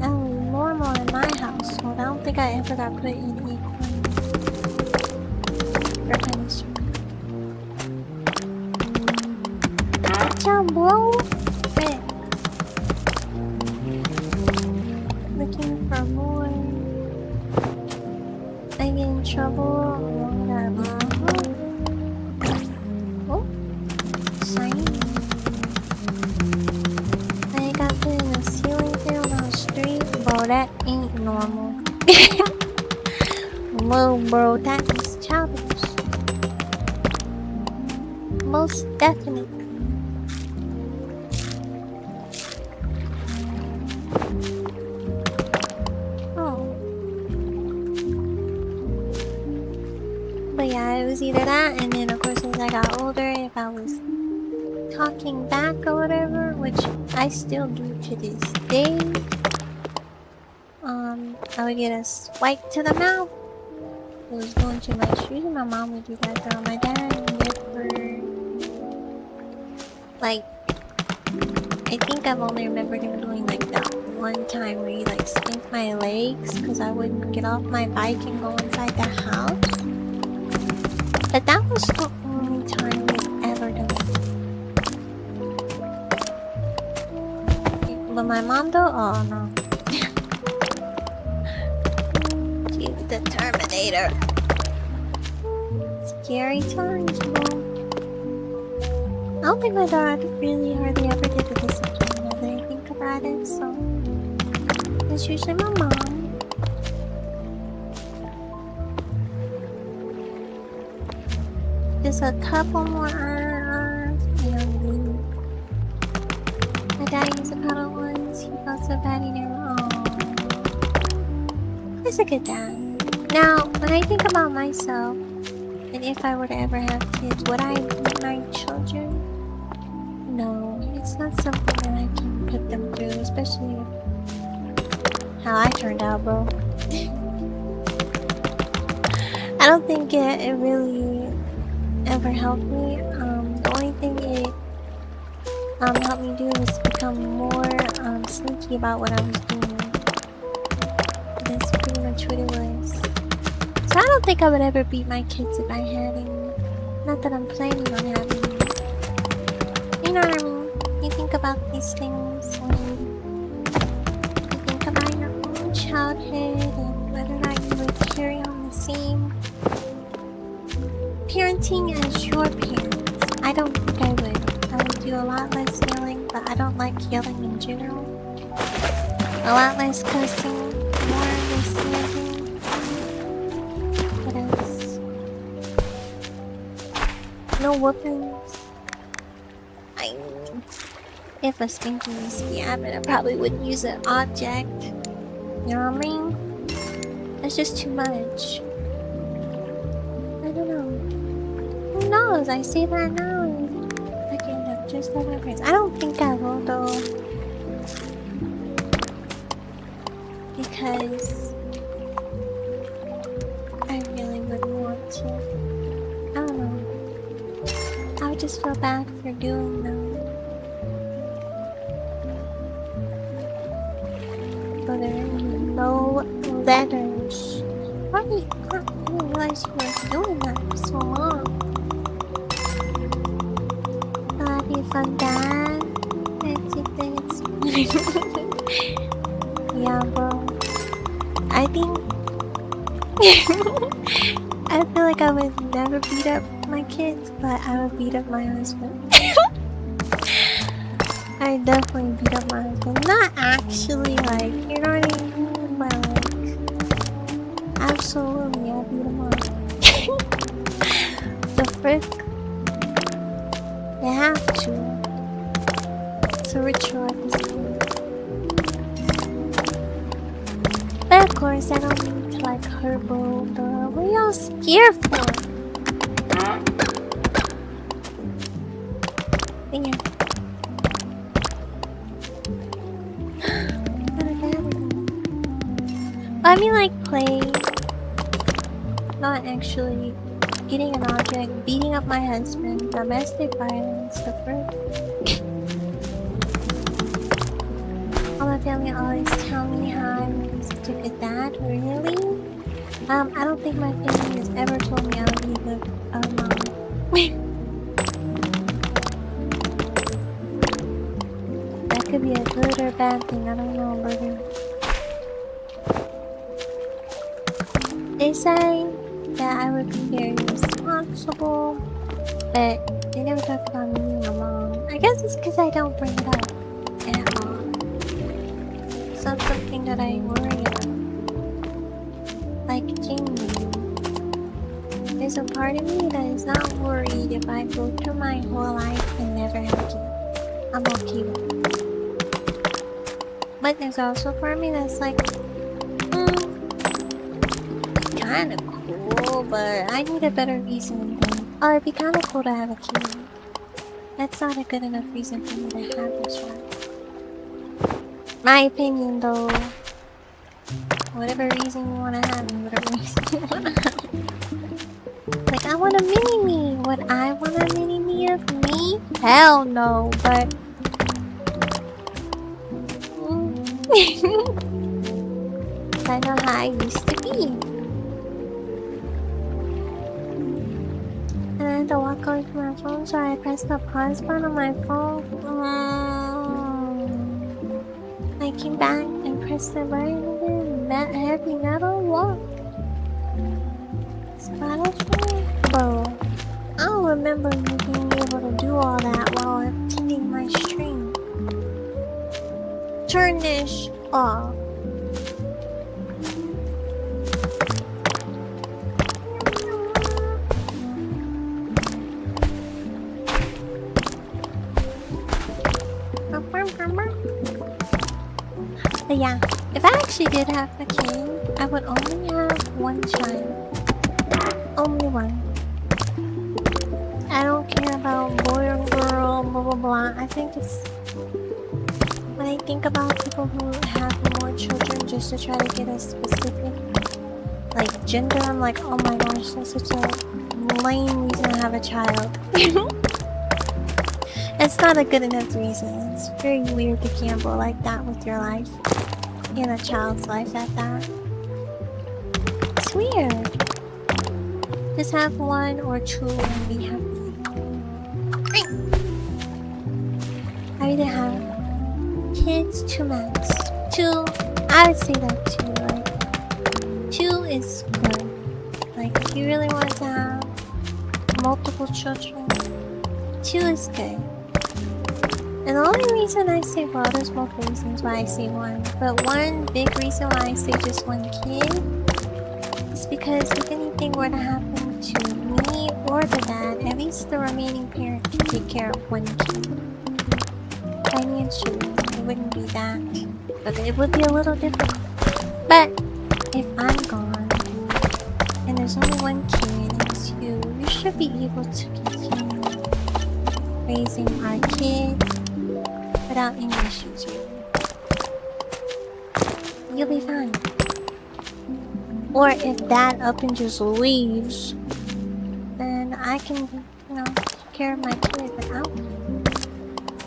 That was normal in my household. I don't think I ever got put in equal for punishment. Gotcha, bro. Sick. Looking for more. I get in trouble. Oh, shiny. I got put in the ceiling fan on the street. Bro, that ain't normal. Whoa, bro, that is childish. Most definitely. But yeah, it was either that, and then of course as I got older, if I was talking back or whatever, which I still do to this day, I would get a swipe to the mouth. It was going too much. Usually my mom would do that though. My dad never, like, I think I've only remembered him doing like that one time where he like spanked my legs because I wouldn't get off my bike and go inside the house. But that was the only time he's ever done it. But my mom though, oh no. She's the Terminator. Scary times, bro. I don't think my dad really hardly ever did the discipline now that I think about it, so it's usually my mom. Just a couple more hours and leave. My dad used to paddle once. He felt so bad he never. Oh, he's a good dad. Now, when I think about myself, and if I were to ever have kids, would I beat my children? No, it's not something that I can put them through, especially how I turned out, bro. I don't think it really ever helped me. The only thing it helped me do was become more sneaky about what I was doing. That's pretty much what it was. So I don't think I would ever beat my kids if I had any. Not that I'm planning on having any. You know what I mean? You think about these things when you think about your own childhood and whether or not you would carry on the same parenting as your parents. I don't think I would. I would do a lot less yelling, but I don't like yelling in general. A lot less cussing, more understanding. What else? No whoopings. I mean, if a spanking needs to be happening, I probably wouldn't use an object. You know what I mean? That's just too much. I don't know. Who knows? I say that now and I can end up just like my parents. I don't think I will though. Because bad for doing that. But there are no letters. Probably didn't realize you were doing that for so long. That'd be fun, Dad. Yeah, bro. I think I feel like I would never beat up my kids, but I would beat up my husband. I definitely beat up my husband. Not actually, like, you know what I mean? But like, absolutely, I beat him up. The frick? They have to. It's a ritual at this point. But of course, I don't mean to like hurt Bo, but what are y'all scared for? Yeah. I mean like play, not actually getting an object, beating up my husband, domestic violence, the first. All my family always tell me how I'm such a good dad. Really? I don't think my family has ever told me I would be a good mom. That could be a good or bad thing, I don't know, brother. They say that I would be very responsible, but they never talk about me being a mom. I guess it's because I don't bring it up at all. It's not something that I worry about. Like genuinely. There's a part of me that is not worried if I go through my whole life and never have a kid. I'm okay with it. But there's also a part of me that's like, kinda cool, but I need a better reason than, oh, it'd be kinda cool to have a kid. That's not a good enough reason for me to have this child. My opinion though, whatever reason you wanna have, whatever reason you wanna have. Like, I want a mini-me. Would I want a mini-me of me? Hell no, but... I know how I used to be. And I had to walk away from my phone, so I pressed the pause button on my phone. I came back and pressed the button again. Heavy metal walk. Bro, I don't remember you being able to do all that while attending my stream. Turn this off. But yeah, if I actually did have a kid, I would only have one child. Only one. I don't care about boy or girl, blah blah blah. I think it's... When I think about people who have more children just to try to get a specific, like, gender, I'm like, oh my gosh, that's such a lame reason to have a child. It's not a good enough reason. It's very weird to gamble like that with your life. In a child's life at that. It's weird. Just have one or two and be happy. I either have kids, 2 max. 2, I would say that 2. Like, 2 is good. Like, if you really want to have multiple children, 2 is good. And the only reason I say, well, there's multiple reasons why I say 1, but one big reason why I say just 1 kid is because if anything were to happen to me or the dad, at least the remaining parent can take care of 1 kid. Financially, it wouldn't be that, but it would be a little difficult. But if I'm gone and there's only 1 kid and it's you, you should be able to continue raising our kid without any issues, really. You'll be fine. Or if dad up and just leaves, then I can, you know, care of my kids without me.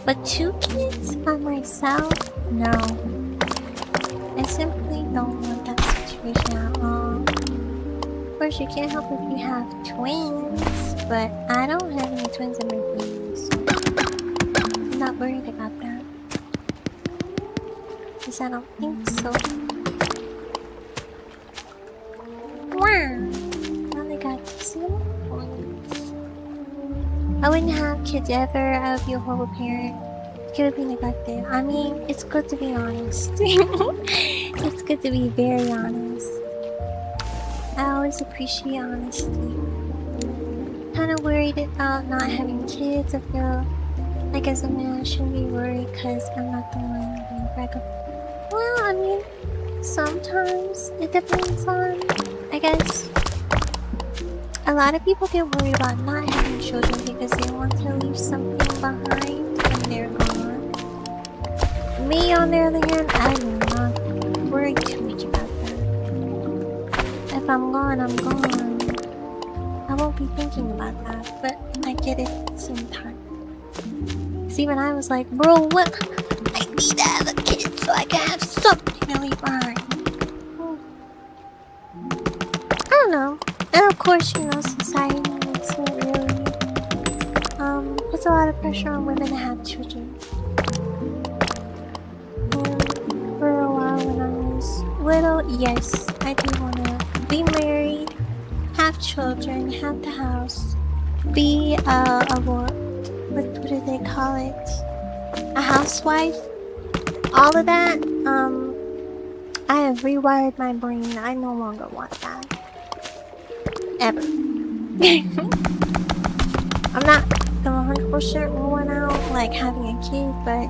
But 2 kids by myself? No. I simply don't want that situation at all. Of course, you can't help if you have twins, but I don't have any twins in my family, so I'm not worried about that. Because I don't think so. Wow! Now they got these little ones. I wouldn't have kids ever. I would be a horrible parent. It would be neglected. I mean, it's good to be honest. It's good to be very honest. I always appreciate honesty. Kind of worried about not having kids. I feel like as a man I shouldn't be worried because I'm not the one being pregnant. Well, I mean, sometimes it depends on, I guess. A lot of people get worried about not having children because they want to leave something behind when they're gone. Me, on the other hand, I do not worry too much about that. If I'm gone, I'm gone. I won't be thinking about that, but I get it at the same time. Because even I was like, bro, what? I need to have a kid so I can have something to leave behind. I don't know. And of course, you know, society makes it really, puts a lot of pressure on women to have children. And for a while when I was little, yes, I do want to be married, have children, have the house, be what do they call it? A housewife. All of that, I have rewired my brain. I no longer want that. Ever. I'm not 100% ruling out like having a kid, but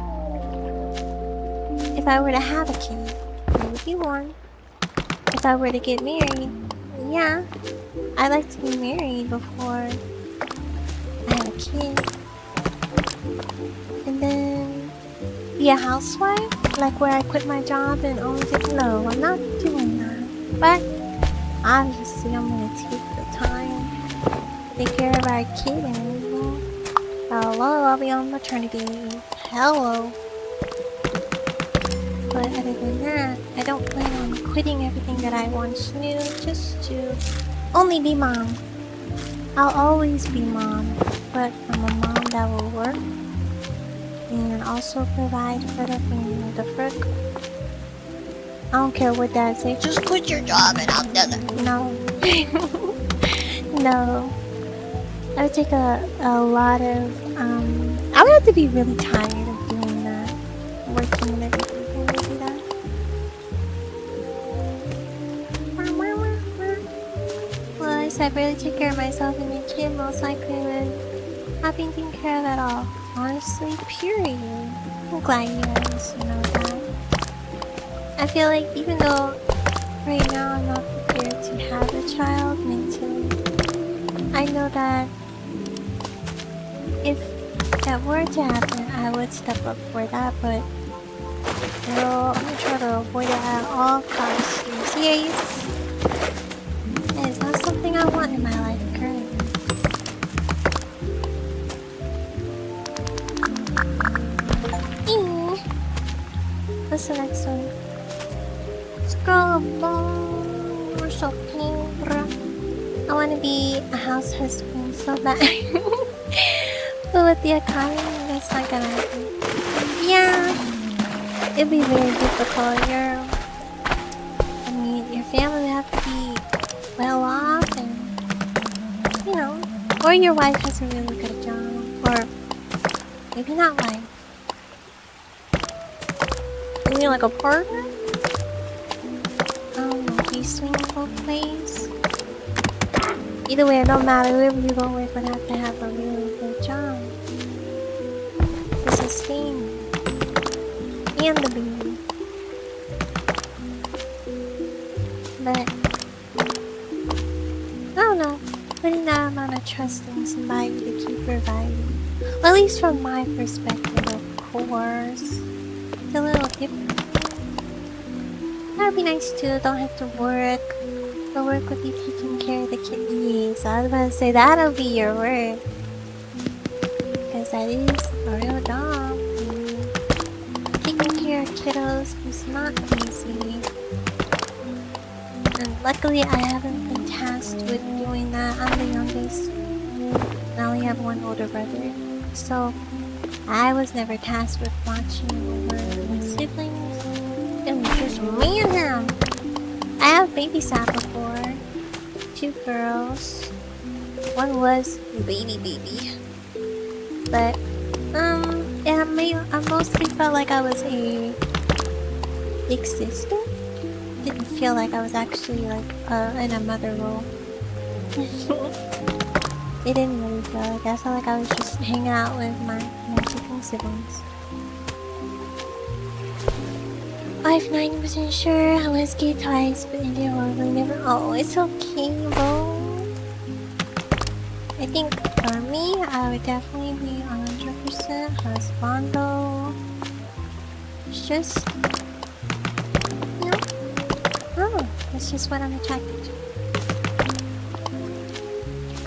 if I were to have a kid, it would be one. If I were to get married, yeah, I'd like to be married before I have a kid. And then be a housewife, like where I quit my job and own it. No, I'm not doing that. But obviously, I'm gonna take the time, take care of our kid, and hello, I'll be on maternity leave. Hello. But other than that, I don't plan on quitting everything that I once knew just to only be mom. I'll always be mom, but I'm a mom that will work and also provide for the family. The frick? I don't care what dad say. Just quit your job and I'll do it. No. No. I would take a lot of, I would have to be really tired of doing that. Working and everything to do that. Well, I said really take care of myself and your kid most likely would not be taken care of at all. Honestly, period. I'm glad you guys know that. I feel like even though right now I'm not prepared to have a child mentally, I know that if that were to happen, I would step up for that, but girl, I'm gonna try to avoid it at all costs. Yes, that is not something I want in my life currently. What's the next one? Scroll or something. I want to be a house husband so bad. But with the economy, that's not gonna happen. Yeah, it'd be very difficult. Your family would have to be well off, and you know, or your wife has a really good job, or maybe not wife. You mean like a partner? I don't know, do you swing both ways? Either way, no matter whoever you go with would have to have a really good job to sustain you and the baby. But I don't know, putting that amount of trust in somebody to keep providing. Well, at least from my perspective, of course. It's a little different. That would be nice too, don't have to work. The work would be taking care of the kid. Yes, I was about to say that'll be your work. because that is a real job. Taking care of kiddos is not easy. And luckily I haven't been tasked with doing that. I'm the youngest. I only have one older brother. So I was never tasked with watching over my siblings. It was just me and him. I have babysat before. 2 girls. One was baby. But yeah, I mostly felt like I was a big sister. Didn't feel like I was actually like in a mother role. It didn't really feel like I felt like I was just hanging out with my siblings. I'm 90% sure I was gay twice, but India was never. Oh, it's okay, bro. I think for me, I would definitely be 100% husbando. It's just, you know, oh, that's just what I'm attracted to.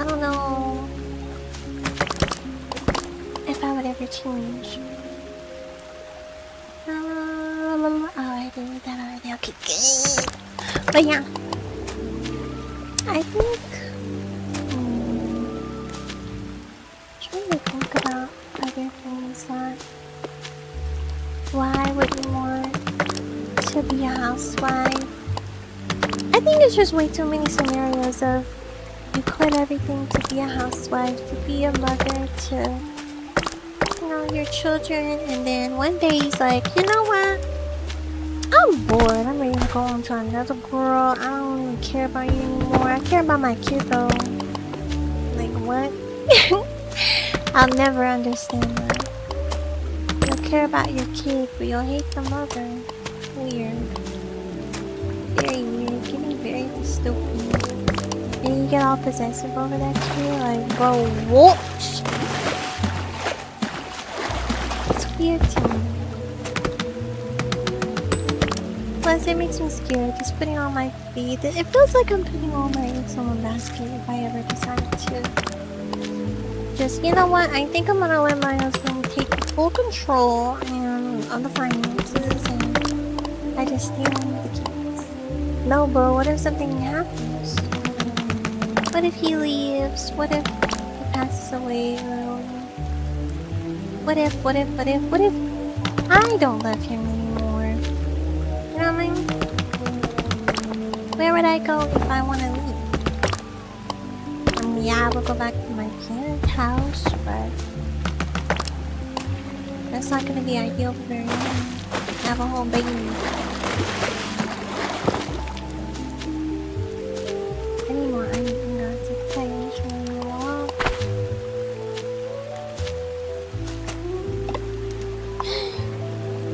I don't know if I would ever change. Oh, I did that already. Okay, good. But yeah, I think. Trying to think about other things that. Why would you want to be a housewife? I think it's just way too many scenarios of you quit everything to be a housewife, to be a mother to, you know, your children, and then one day he's like, you know what? I'm bored. I'm ready to go on to another girl. I don't even care about you anymore. I care about my kid though. Like what? I'll never understand that. You'll care about your kid, but you'll hate the mother. Weird. Very weird. Getting very dystopian. And you get all possessive over that kid, like, bro, what? It's weird to me. Plus, it makes me scared just putting all my feet. It feels like I'm putting all my eggs in one basket if I ever decide to. Just, you know what? I think I'm gonna let my husband take full control of the finances, and I just stay home with the kids. No, bro, what if something happens? What if he leaves? What if he passes away early? What if I don't love him anymore? You know what I mean? Where would I go if I want to leave? I mean, yeah, I will go back to my parents' house, but that's not gonna be ideal for very long. Have a whole baby. Anymore, anything else to play, showing you all.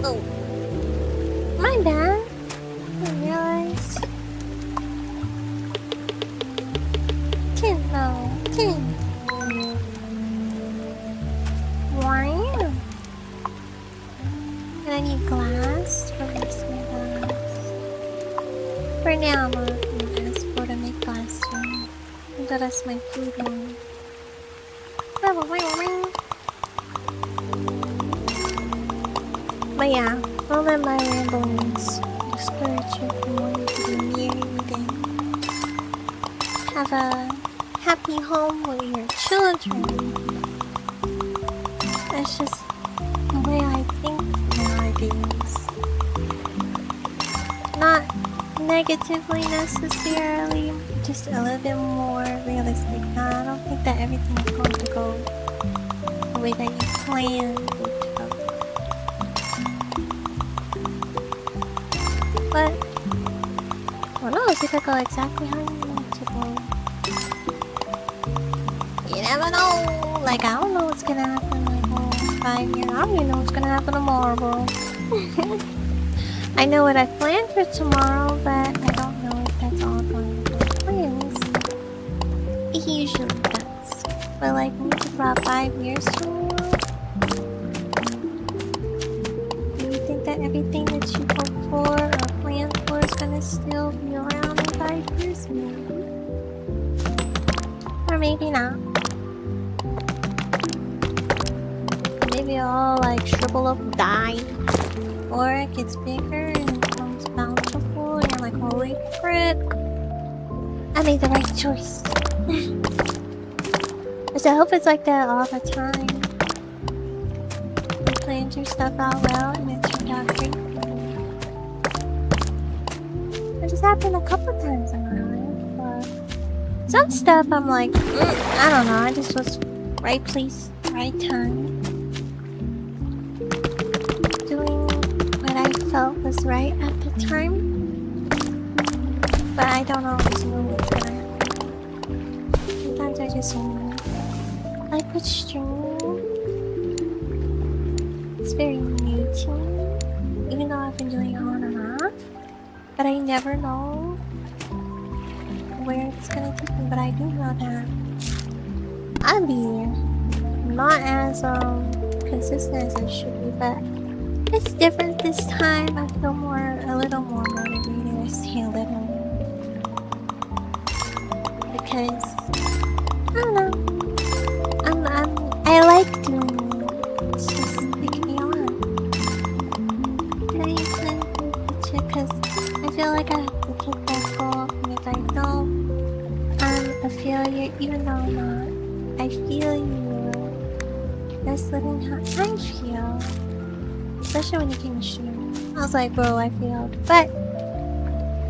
Oh, my bad. I realized. 10 though. 10. Wow. And I need glass for this glass. For now, I'm gonna ask for to make glass soon. That's my food one. But yeah, I'll let my ramblings discourage you from wanting to be near me then. Have a happy home with your children. That's just the way I think nowadays. Not negatively necessarily, just a little bit more realistic. Now, I don't think that everything is going to go the way that you planned it to go. But who knows, it could go exactly how you want it to go. You never know. Like, I don't know what's gonna happen like 5 years. I don't even know what's gonna happen tomorrow, bro. I know what I planned for tomorrow, but I don't know if that's all going to go plans. It usually does. But like, maybe about 5 years from now, do you think that everything that you hope for or plan for is gonna still be around in 5 years? Maybe. Or maybe not. maybe I'll like shrivel up, die, or it gets bigger and becomes bountiful, and you're like, holy frick, I made the right choice. Which I hope it's like that all the time. You planned your stuff out well and it turned out great for you. It just happened a couple times in my life. But some stuff I'm like, I don't know, I just was right place, right time. Doing what I felt was right at the time. But I don't always know what's gonna happen. Sometimes I just know. Like with streaming, it's very new to me, even though I've been doing it on and off, but I never know where it's gonna take me. But I do know that I'll be not as consistent as I should be, but it's different this time. I feel a little more motivated. I say a little more because I don't know. I like doing it. It's just making me on. And I even because I feel like I have to keep that goal, and if I don't, I'm a failure, even though I'm not. I feel you. That's living how I feel. Especially when you came to stream. I was like, bro, I failed. But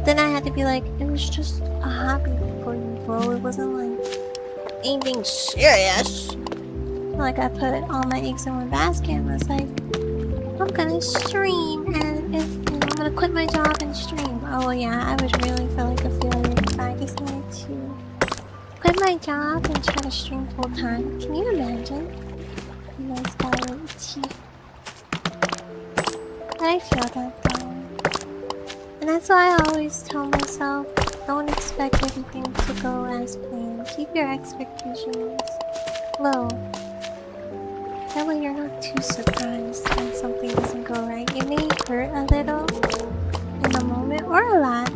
then I had to be like, it was just a hobby for you, bro. It wasn't like anything serious. Like I put all my eggs in one basket and was like, I'm gonna stream, and if I'm gonna quit my job and stream. Oh yeah, I would really feel like a failure if I decided to quit my job and try to stream full time. Can you imagine? You guys got a little teeth. But I feel that though. And that's why I always tell myself, don't expect everything to go as planned. Keep your expectations low. That way you're not too surprised when something doesn't go right. It may hurt a little in the moment or a lot.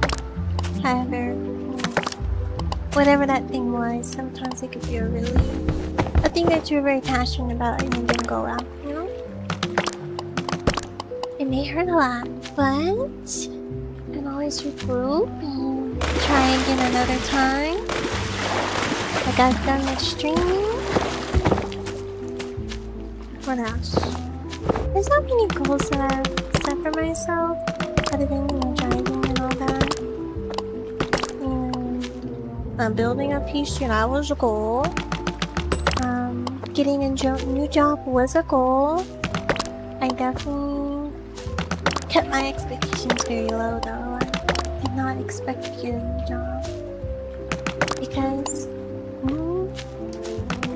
However, whatever that thing was, sometimes it could be a thing that you're very passionate about and it didn't go well, you know? It may hurt a lot, but you can always regroup and try again another time. Like I've done with streaming. What else? There's not many goals that I've set for myself, other than driving and all that. And building a PC, that was a goal. Getting a new job was a goal. I definitely kept my expectations very low though. I did not expect to get a new job because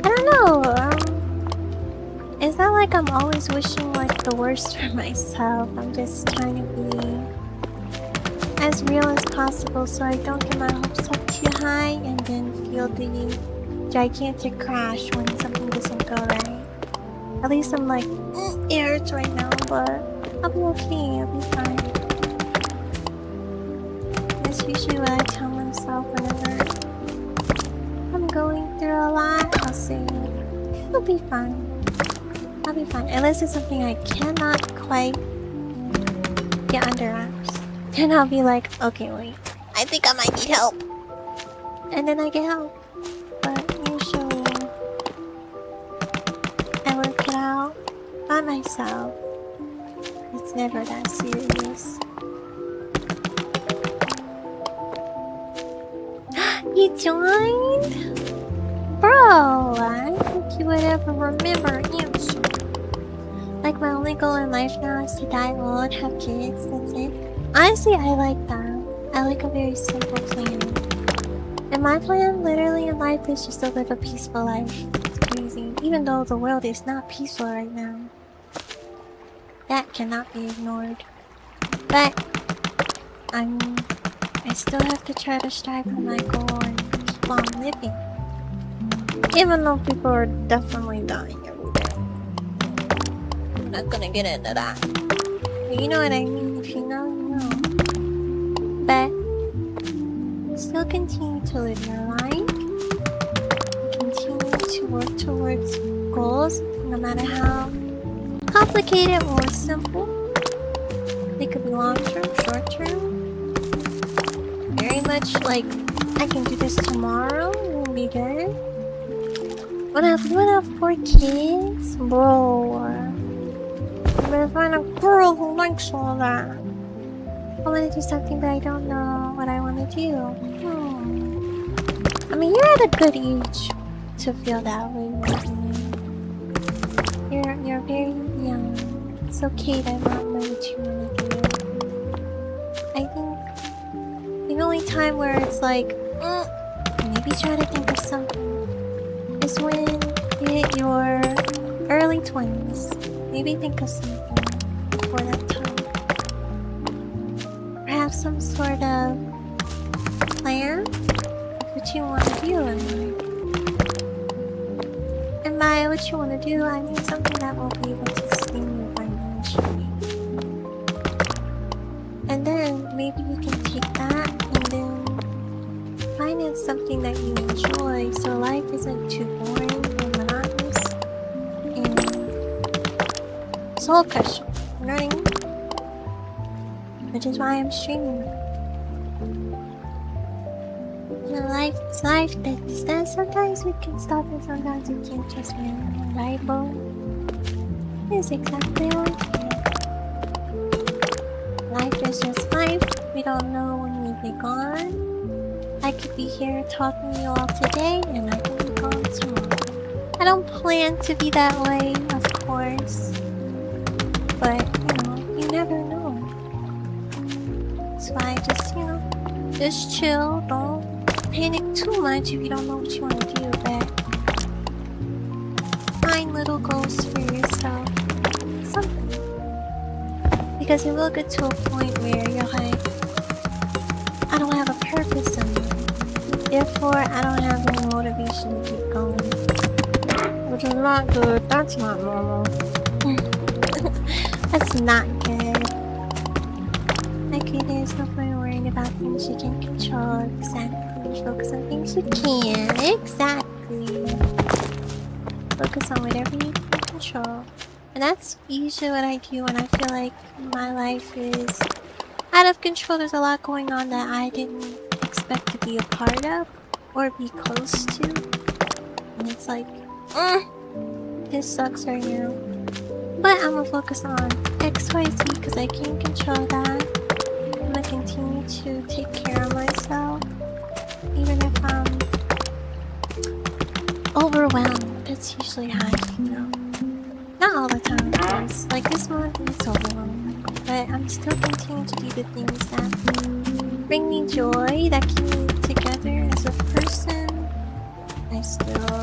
I don't know. It's not like I'm always wishing like the worst for myself. I'm just trying to be as real as possible so I don't get my hopes up too high and then feel the gigantic crash when something doesn't go right. At least I'm like, it hurts right now, but I'll be okay, I'll be fine. That's usually what I tell myself whenever I'm going through a lot. I'll say, it'll be fine. I'll be fine. Unless it's something I cannot quite get under wraps. Then I'll be like, okay, wait. I think I might need help. And then I get help. But usually, I work it out by myself. It's never that serious. You joined? Bro, I think you would ever remember answer. Like my only goal in life now is to die old, have kids, that's it. Honestly, I like that. I like a very simple plan. And my plan literally in life is just to live a peaceful life. It's crazy. Even though the world is not peaceful right now. That cannot be ignored. But, I mean, I still have to try to strive for my goal and keep on living. Even though people are definitely dying every day. I'm not gonna get into that. But you know what I mean? If you know, you know. But still continue to live your life. Continue to work towards goals, no matter how complicated or simple. They could be long-term, short-term. Very much like, I can do this tomorrow, it'll be good. When I have 4 kids, bro. I'm gonna find a girl who likes all that. I wanna do something but I don't know what I wanna do. I mean, you're at a good age to feel that way. You're very young. It's okay to not know what you wanna do. I think the only time where it's like, maybe try to think of something, is when you hit your early 20s. Maybe think of something for that time. Perhaps some sort of plan of what you want to do in life. And by what you want to do, I mean something that will be able to sustain you financially. And then maybe you can take that and then finance something that you enjoy so life isn't too boring or monotonous and soul crushing. You know what I mean? Which is why I'm streaming. You know, life is life. That sometimes we can stop and sometimes we can't just win. Right, Bo? It's exactly how I feel. Life is just life. We don't know when we'll be gone. I could be here talking to you all today, and I could be gone tomorrow. I don't plan to be that way, of course. But, you know, you never know. So I just, you know, just chill. Don't panic too much if you don't know what you want to do, but find little goals for yourself. Something. Because it will get to a point where you're like, I don't have a purpose in life. Therefore, I don't have any motivation to keep going. Which is not good. That's not normal. That's not good. Okay, there's no point worrying about things you can control. Exactly. Focus on things you can. Exactly. Focus on whatever you can control. And that's usually what I do when I feel like my life is out of control. There's a lot going on that I didn't expect to be a part of or be close to. And it's like, this sucks right now. But I'm gonna focus on XYZ because I can control that. I'm gonna continue to take care of myself. Even if I'm overwhelmed. That's usually how I feel. Not all the time, of course. Like this month, it's overwhelming. But I'm still continuing to do the things that bring me joy, that keep me together as a person. I still,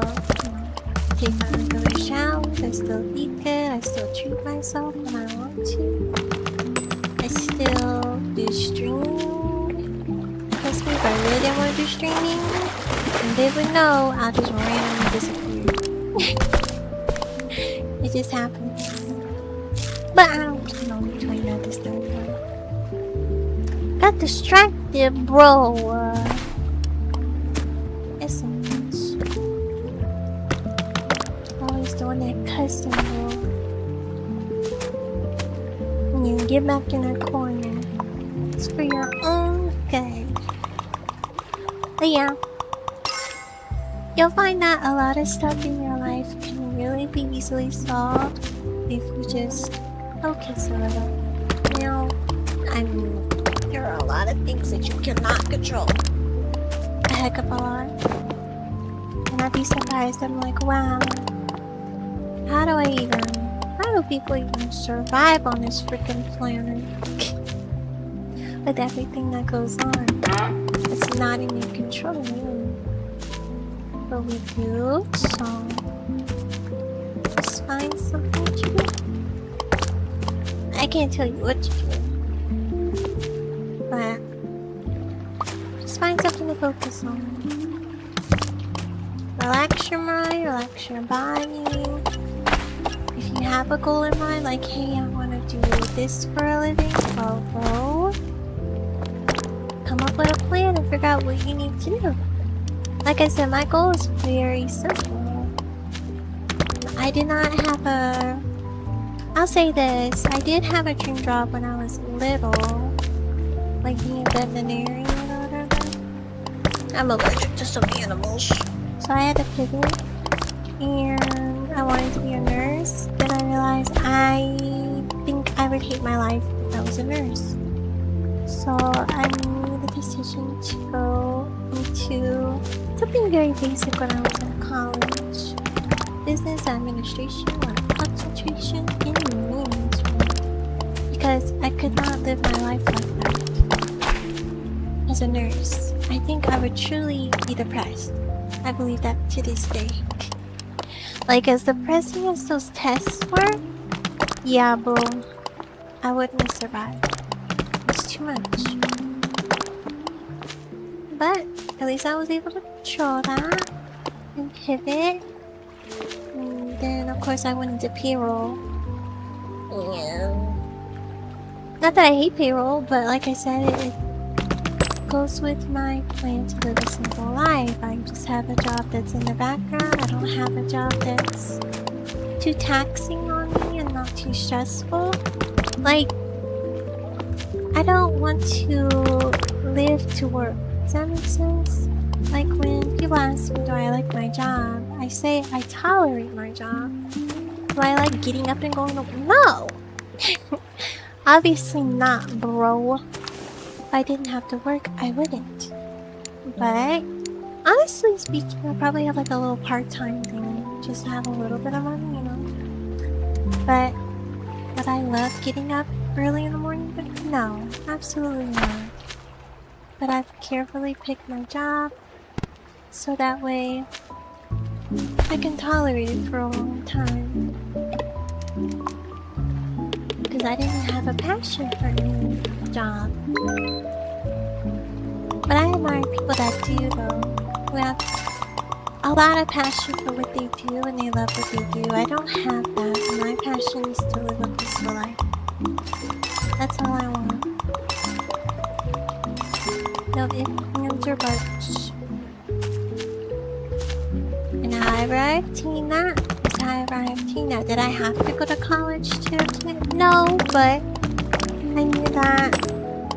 take my regular showers. I still eat good. I still treat myself when I want to. I still do streaming. Trust me, if I really didn't want to do streaming, and they would know, I'll just randomly disappear. It just happens. But I don't plan on doing that this time. Got distracted, bro. It's so much. Always doing that cussing, bro. And you get back in that corner. It's for your own good. But yeah. You'll find that a lot of stuff in your life can really be easily solved if you just focus a little. Now, I mean, there are a lot of things that you cannot control. A heck of a lot. And I'd be surprised. I'm like, wow. How do people even survive on this freaking planet? With everything that goes on. It's not in your control, really. But we do, so just find something to do. I can't tell you what to do, but just find something to focus on. Relax your mind, relax your body. If you have a goal in mind, like, hey, I want to do this for a living, well, come up with a plan and figure out what you need to do. Like I said, my goal is very simple. I did not have a I'll say this. I did have a dream job when I was little. Like being a veterinarian or whatever. I'm allergic to some animals. So I had to pivot. And I wanted to be a nurse. Then I realized I think I would hate my life if I was a nurse. So I made the decision to go into something very basic when I was in college. Business administration with a concentration in management. Because I could not live my life like that. As a nurse, I think I would truly be depressed. I believe that to this day. Like, as depressing as those tests were, yeah, bro, I wouldn't have survived. It's too much. But at least I was able to control that and pivot. And then, of course, I went into payroll. Yeah. Not that I hate payroll, but like I said, it goes with my plan to live a simple life. I just have a job that's in the background. I don't have a job that's too taxing on me and not too stressful. Like, I don't want to live to work. Does that make sense? Like, when people ask me, do I like my job? I say I tolerate my job. Do I like getting up and going to work? No! Obviously not, bro. If I didn't have to work, I wouldn't. But honestly speaking, I'll probably have like a little part-time thing, just to have a little bit of money, you know. But would I love getting up early in the morning? No, absolutely not. But I've carefully picked my job so that way I can tolerate it for a long time. Because I didn't have a passion for any job. But I admire people that do, though, who have a lot of passion for what they do and they love what they do. I don't have that. My passion is to live a peaceful life. That's all I want. No ifs, ands, or buts. And how I arrived Tina is how I arrived Tina. Did I have to go to college to obtain it? No, but I knew that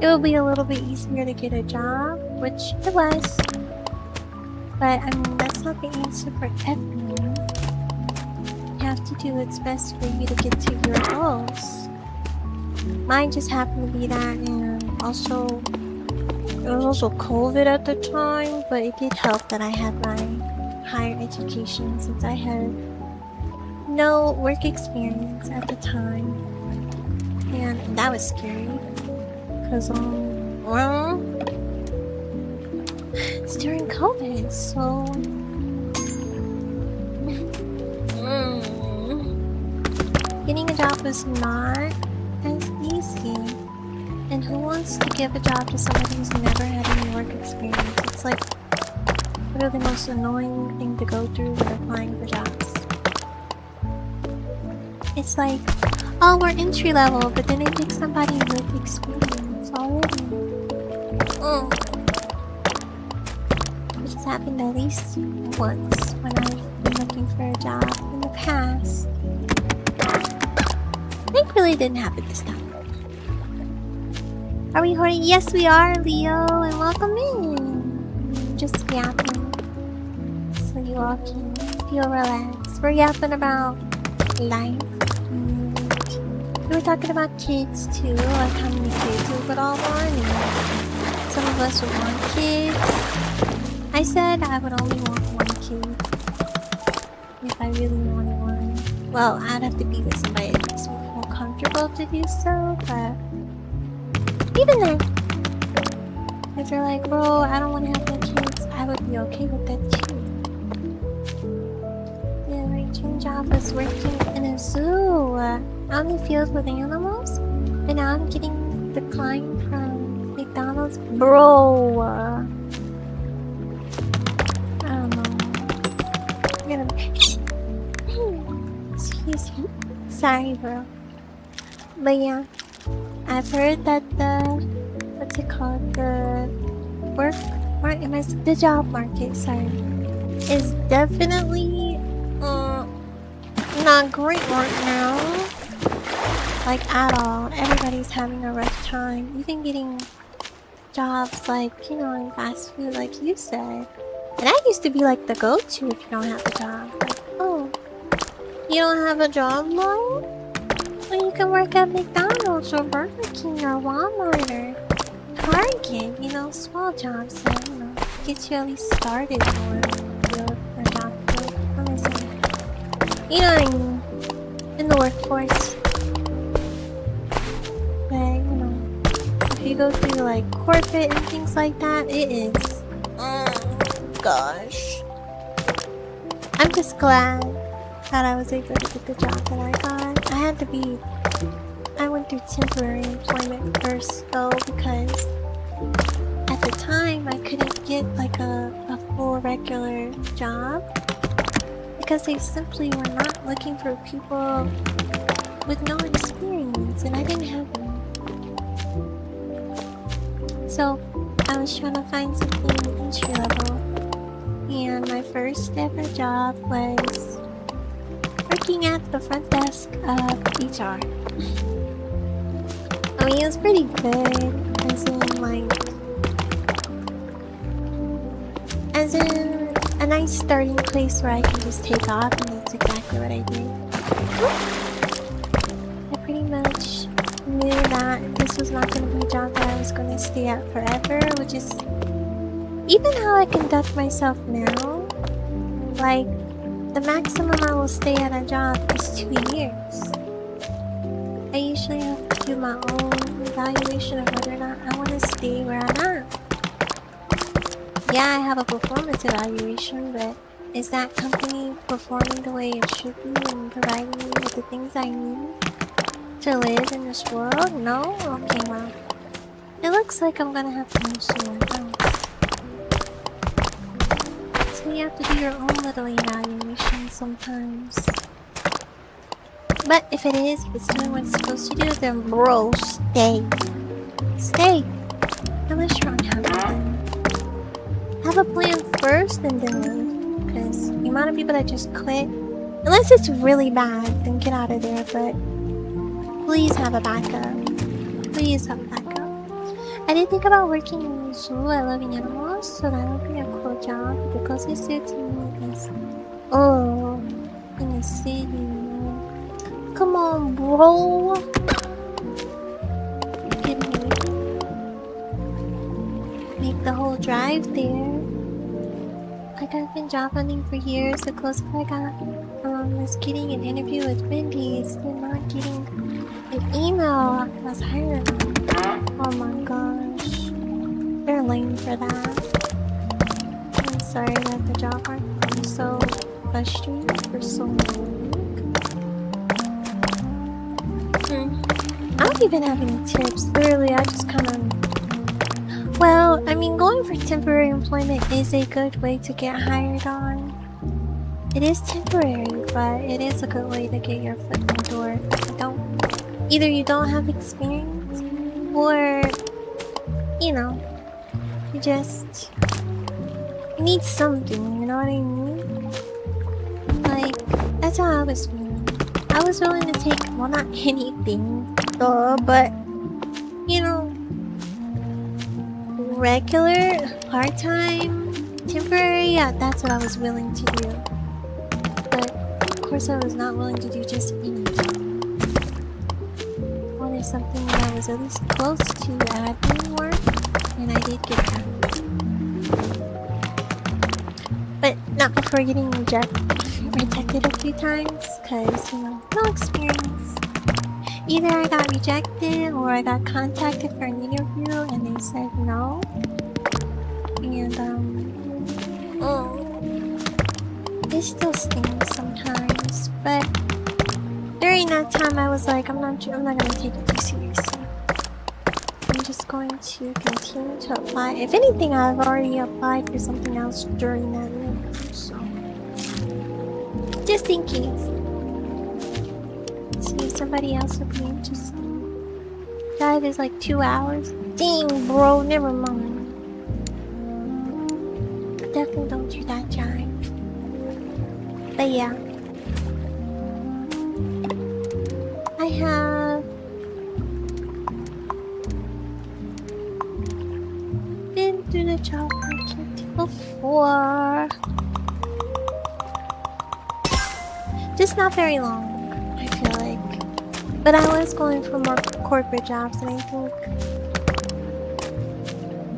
it would be a little bit easier to get a job, which it was. But I mean, that's not the answer for everyone. You have to do what's best for you to get to your goals. Mine just happened to be that, and also it was also COVID at the time, but it did help that I had my higher education since I had no work experience at the time. And that was scary. Because, well, it's during COVID, so getting a job was not as easy. And who wants to give a job to somebody who's never had any work experience? It's like literally the most annoying thing to go through when applying for jobs. It's like, oh, we're entry level, but then they pick somebody with experience already. Which has happened at least once when I've been looking for a job in the past. Thankfully, it didn't happen this time. Are we horny? Yes, we are, Leo, and welcome in. Just yapping, so you all can feel relaxed. We're yapping about life. We were talking about kids too, like how many kids we would all want, and some of us would want kids. I said I would only want one kid if I really wanted one. Well, I'd have to be with somebody that makes me feel comfortable to do so, but even then, if they're like, bro, I don't want to have no kids, I would be okay with that too. Yeah, my dream job was working in a zoo. On the field with animals, and now I'm getting declined from McDonald's. Bro, I don't know. I'm gonna excuse me. Sorry, bro. But yeah, I've heard that the what's it called? The the job market, sorry, is definitely not great right now. Like at all. Everybody's having a rough time. Even getting jobs like, you know, in fast food like you said. And that used to be like the go-to if you don't have a job. Like, oh, you don't have a job, Mom? Well, you can work at McDonald's or Burger King or Walmart or Target, you know, small jobs that, you know, get you at least started more field or job field. Honestly. You know what I mean? In the workforce. But, you know, if you go through like corporate and things like that, it is. Gosh. I'm just glad that I was able to get the job that I got. I went through temporary employment first though because at the time I couldn't get like a full regular job because they simply were not looking for people with no experience and I didn't have any. So I was trying to find something entry level and my first ever job was working at the front desk of HR. I mean, it was pretty good, as in a nice starting place where I can just take off, and that's exactly what I did. I pretty much knew that this was not going to be a job that I was going to stay at forever, which is even how I conduct myself now. Like, the maximum I will stay at a job is 2 years. I usually have to do my own evaluation of whether or not I want to stay where I'm at. Yeah, I have a performance evaluation, but is that company performing the way it should be and providing me with the things I need to live in this world? No? Okay, well, it looks like I'm gonna have to move somewhere else. So you have to do your own little evaluation sometimes. But if it's doing what it's supposed to do, then bro, stay. Stay. Unless you're unhappy. Have a plan first and then leave. Because the amount of people that just quit, unless it's really bad, then get out of there. But please have a backup. Please have a backup. I did think about working in a zoo. I love animals, so that would be a cool job. The closest to me is in the city. Come on, bro. Can make the whole drive there. Like I've been job hunting for years. The closest I got was getting an interview with Wendy's, then not getting an email I was hired. Oh my gosh. They're lame for that. I'm sorry that the job market is so frustrating for so long. I don't even have any tips. Literally, I just kind of... Well, I mean, going for temporary employment is a good way to get hired on. It is temporary, but it is a good way to get your foot in the door. Either you don't have experience, or, you know, you need something, you know what I mean? Like, that's how I was feeling. I was willing to take, well, not anything, but, you know, regular, part-time, temporary, yeah, that's what I was willing to do. But, of course, I was not willing to do just anything. I wanted something that was at least close to admin work, and I did get that. But not before getting rejected a few times, because, you know, no experience. Either I got rejected or I got contacted for an interview and they said no. And, it still stings sometimes. But during that time I was like, I'm not gonna take it too seriously. I'm just going to continue to apply. If anything, I've already applied for something else during that interview, so just in case. See if somebody else would be interested. Drive is like 2 hours. Dang, bro, never mind. Definitely don't do that drive. But yeah. I have do the job market before. Just not very long, I feel like. But I was going for more corporate jobs, and I think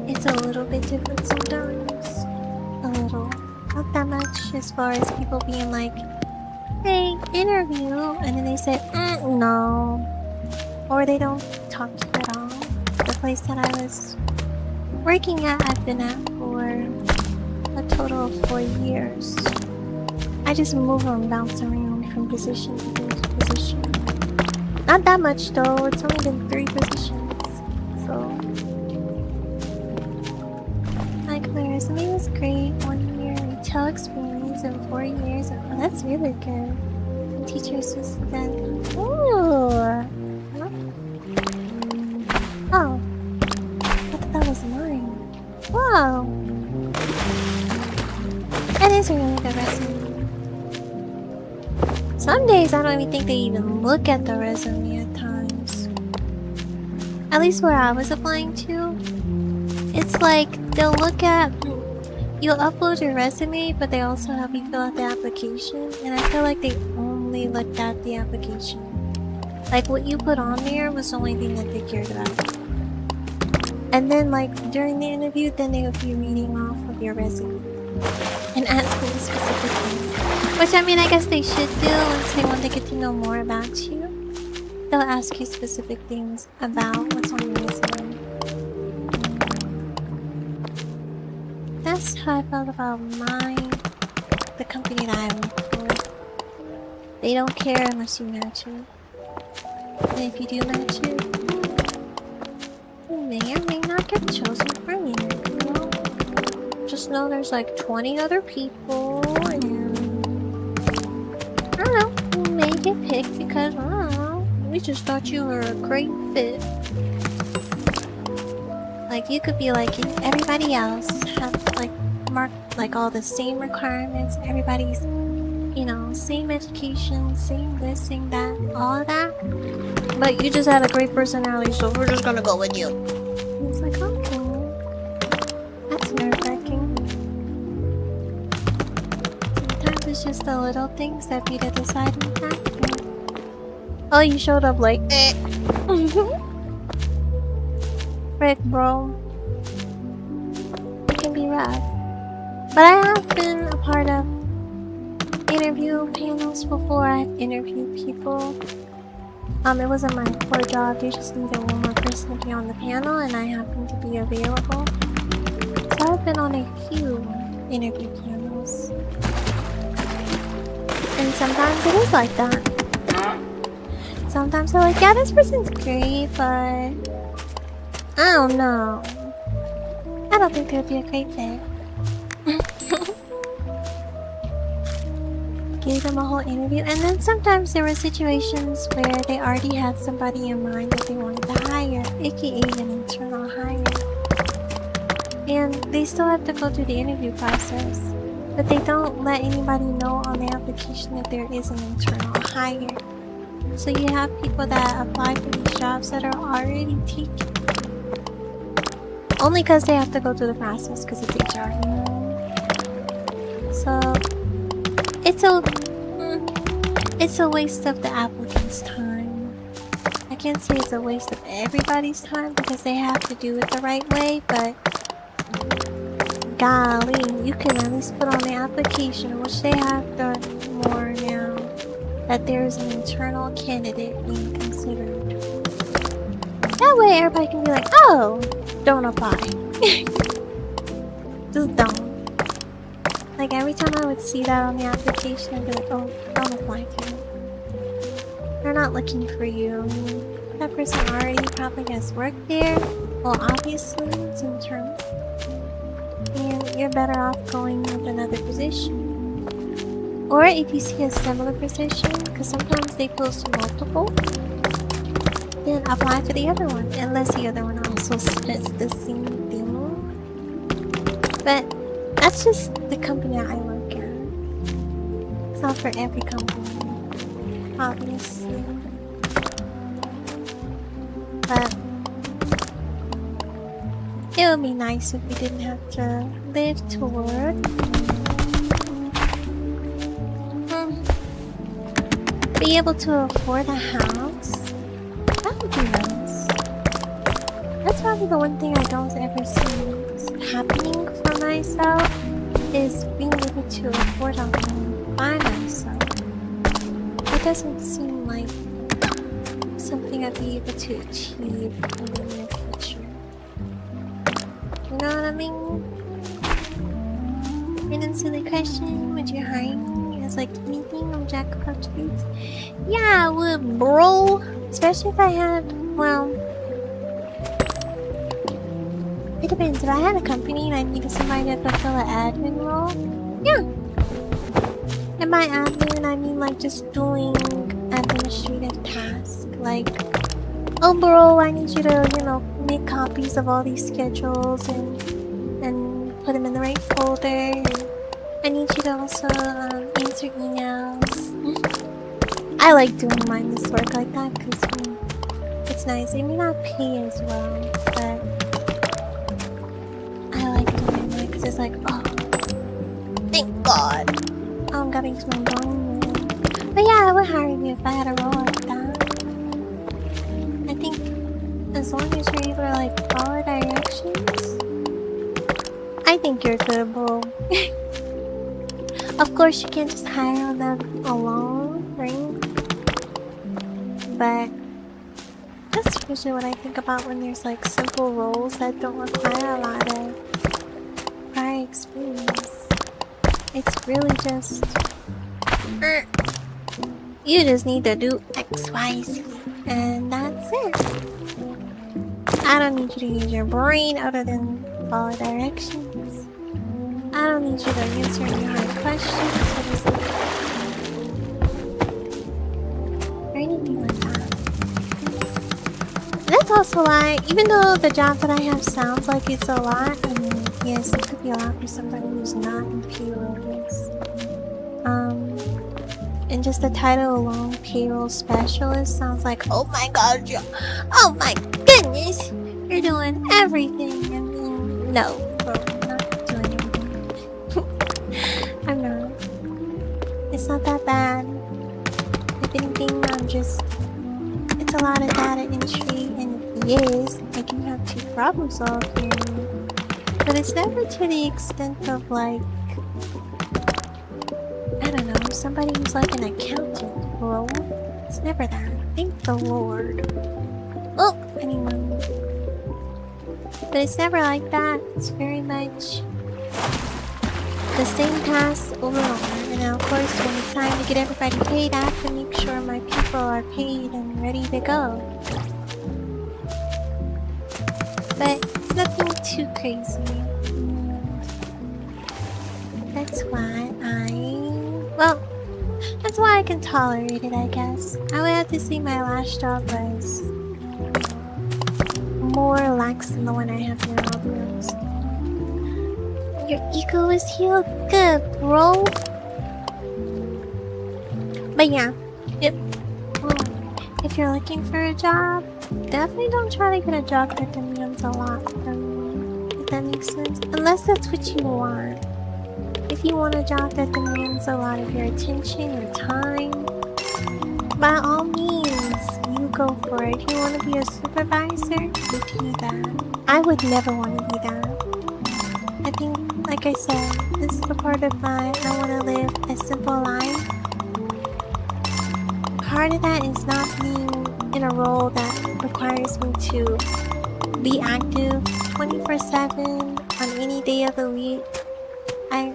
it's a little bit different sometimes. A little. Not that much as far as people being like, hey, interview, and then they say, no. Or they don't talk to you at all. The place that I was working at, I've been at for a total of 4 years. I just move and bounce around from position to position. Not that much though, it's only been 3 positions. So, like my resume was great. 1 year retail experience and 4 years. Oh, that's really good. Teacher assistant. Ooh. Huh? Oh. I thought that was mine. Wow. That is a really good resume. Some days I don't even think they even look at the resume at times. At least where I was applying to. It's like they'll look at, you'll upload your resume, but they also have you fill out the application. And I feel like they only looked at the application. Like what you put on there was the only thing that they cared about. And then like during the interview, then they would be reading off of your resume and asking specific things. Which I mean, I guess they should do once they want to get to know more about you. They'll ask you specific things about what's on your resume. That's how I felt about the company that I work for. They don't care unless you match it. And if you do match it, you may or may not get chosen for an interview. Just know there's like 20 other people, and I don't know, you may get picked because, I don't know, we just thought you were a great fit. Like, you could be like everybody else, have like marked like all the same requirements, everybody's, you know, same education, same this, same that, all of that. But you just had a great personality, so we're just gonna go with you. And it's like, okay, that's nerve-wracking. Sometimes it's just the little things that be the deciding factor. Oh, you showed up like, frick, bro. It can be rough. But I have been a part of interview panels before. I've interviewed people. It wasn't my core job. They just needed one more person to be on the panel, and I happened to be available. So I've been on a few interview panels. And sometimes it is like that. Sometimes they're like, yeah, this person's great, but I don't know. I don't think they'd be a great fit. Gave them a whole interview, and then sometimes there were situations where they already had somebody in mind that they wanted to hire, aka an internal hire. And they still have to go through the interview process, but they don't let anybody know on the application that there is an internal hire. So you have people that apply for these jobs that are already taken. Only because they have to go through the process because it's HR, you know? So it's a waste of the applicant's time. I can't say it's a waste of everybody's time because they have to do it the right way, but golly, you can at least put on the application, which they have done more now, that there's an internal candidate being considered. That way everybody can be like, oh, don't apply. Just don't. Like every time I would see that on the application, I'd be like, oh, don't apply to it. They're not looking for you. I mean, that person already probably has worked there. Well, obviously, it's internal. And you're better off going with another position. Or if you see a similar position, because sometimes they post multiple, then apply for the other one, unless the other one also says the same thing. But that's just the company I work at. It's not for every company, obviously. But It would be nice if we didn't have to live to work. Be able to afford a house. That would be nice. That's probably the one thing I don't ever see happening for myself, is being able to afford a home by myself. It doesn't seem like something I'd be able to achieve in the near future. You know what I mean? Random silly question, would you hire me as like anything on Jack of all trades? Yeah, I would, bro. Especially if I had, well, it depends. If I had a company and I needed somebody to fulfill an admin role, yeah. And by admin, I mean like just doing administrative tasks. Like, oh bro, I need you to, you know, make copies of all these schedules and put them in the right folder. And I need you to also answer emails. I like doing mindless work like that because it's nice. It may not pay as well, but I like doing it because it's like, oh, thank God. I'm gonna use my brain. But yeah, I would hire you if I had a role like that. I think as long as you're able to like follow directions, I think you're good, bro. Of course, you can't just hire them alone, right? But that's usually what I think about when there's like simple roles that don't require a lot of prior experience. It's really just you just need to do X, Y, Z, and that's it. I don't need you to use your brain other than follow directions. I don't need you to answer any hard questions or anything like that. That's also why, even though the job that I have sounds like it's a lot, I mean, yes, it could be a lot for somebody who's not in payroll, yes. And just the title alone, payroll specialist, sounds like, oh my god, oh my goodness, you're doing everything. I mean, no, bro, I'm not doing anything. I'm not. It's not that bad. If anything, it's a lot of data entry, and yes, I do have to problem solve here. But it's never to the extent of like, I don't know, somebody who's like an accountant, bro. It's never that. Thank the Lord. Oh, anyone. But it's never like that. It's very much the same task over and over. And now, of course, when it's time to get everybody paid, I have to make sure my people are paid and ready to go. But it's nothing too crazy. That's why that's why I can tolerate it, I guess. I would have to say my last job was more relaxed than the one I have now, I'll be honest. Your ego is healed good, bro. But yeah, if you're looking for a job, definitely don't try to get a job that demands a lot from you, if that makes sense. Unless that's what you want. If you want a job that demands a lot of your attention or time, by all means, you go for it. If you want to be a supervisor, you do that. I would never want to be that. I think, like I said, this is a part of my I want to live a simple life. Part of that is not being in a role that requires me to be active 24/7 on any day of the week. I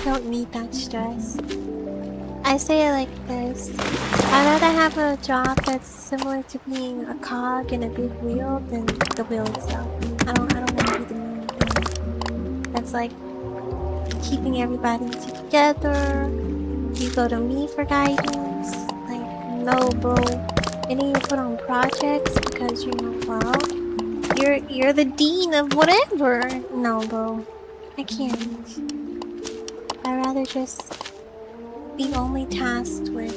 don't need that stress. I say it like this. I'd rather have a job that's similar to being a cog in a big wheel than the wheel itself. I don't want to be the main thing. That's like keeping everybody together. You go to me for guidance. Like, no, bro. And then you put on projects because you're the dean of whatever. No, bro. I can't. I'd rather just be only tasked with,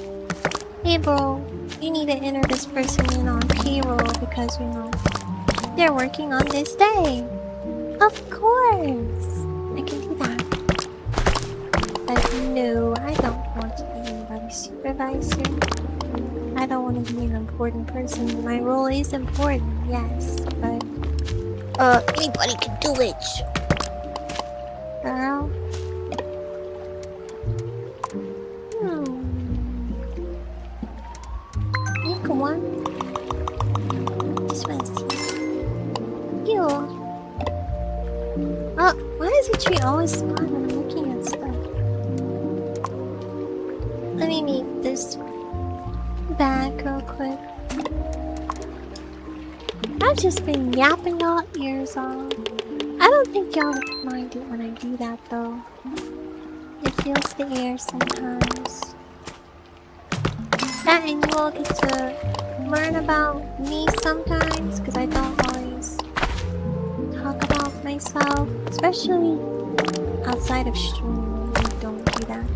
hey bro, you need to enter this person in on payroll because, they're working on this day. Of course, I can do that. But no, I don't want to be anybody's supervisor. I don't want to be an important person. My role is important, yes, but anybody can do it. Girl. Yeah, come on. Just wanna see. Ew. Oh, why does the tree always spawn when I'm looking at stuff? Let me meet this bag real quick. I've just been yapping y'all ears off. I don't think y'all would mind it when I do that though. It fills the air sometimes. That and you all get to learn about me sometimes, because I don't always talk about myself, especially outside of stream. I don't do that.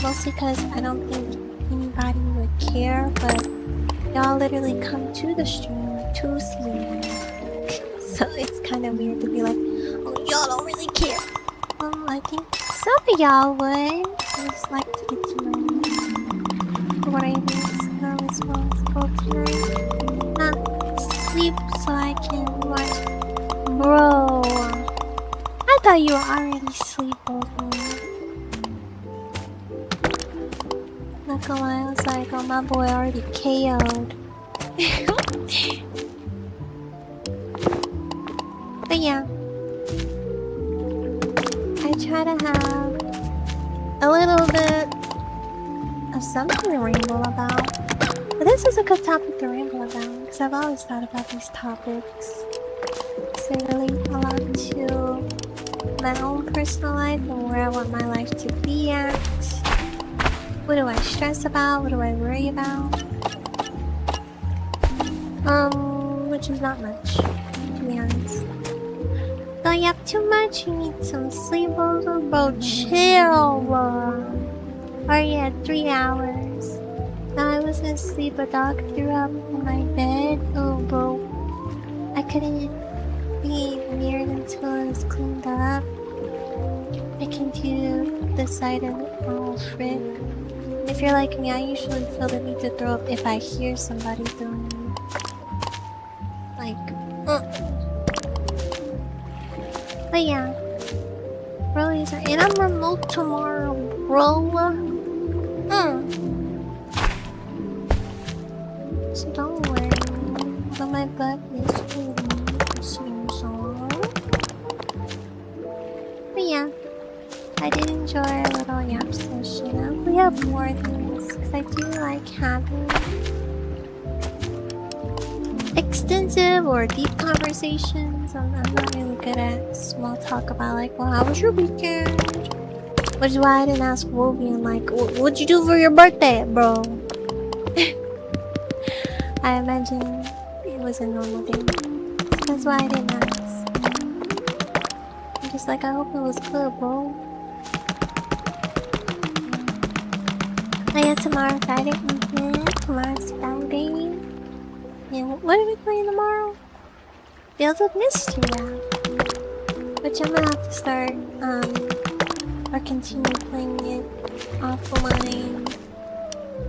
Mostly because I don't think anybody would care, but y'all literally come to the stream to see me. So it's kind of weird to be like, oh, y'all don't really care. Well, I think some of y'all would. I just like to get to know you. What I think now is responsible tonight. Not sleep so I can watch. Bro, I thought you were already sleeping. Not gonna lie, I was like, oh, my boy already KO'd. But yeah, I try to have a little bit of something to ramble about. But this is a good topic to ramble about, because I've always thought about these topics. They relate a lot to my own personal life and where I want my life to be at. What do I stress about? What do I worry about? Which is not much, to be honest. Don't you have too much? You need some sleep, Bozo? Bro, chill. Or yeah, 3 hours. Now I was asleep, a dog threw up on my bed. Oh, bro. I couldn't be near it until it was cleaned up. I can do the side of it. Oh, frick. If you're like me, I usually feel the need to throw up if I hear somebody throwing up. Like, But yeah. Rollies are and I'm remote tomorrow, bro. So don't worry. But my butt is hurting. Seems so. But yeah. I did enjoy our little yap session. I hope we have more of these, because I do like having extensive or deep conversations. I'm not really good at small talk about like, well, how was your weekend? Which is why I didn't ask Wolby and like, what'd you do for your birthday, bro? I imagine it was a normal day. So that's why I didn't ask. I'm just like, I hope it was good, bro. Oh yeah, tomorrow Friday. Tomorrow's Friday. And what are we playing tomorrow? Fields of Mystery, yeah. Which I'm gonna have to start, or continue playing it offline.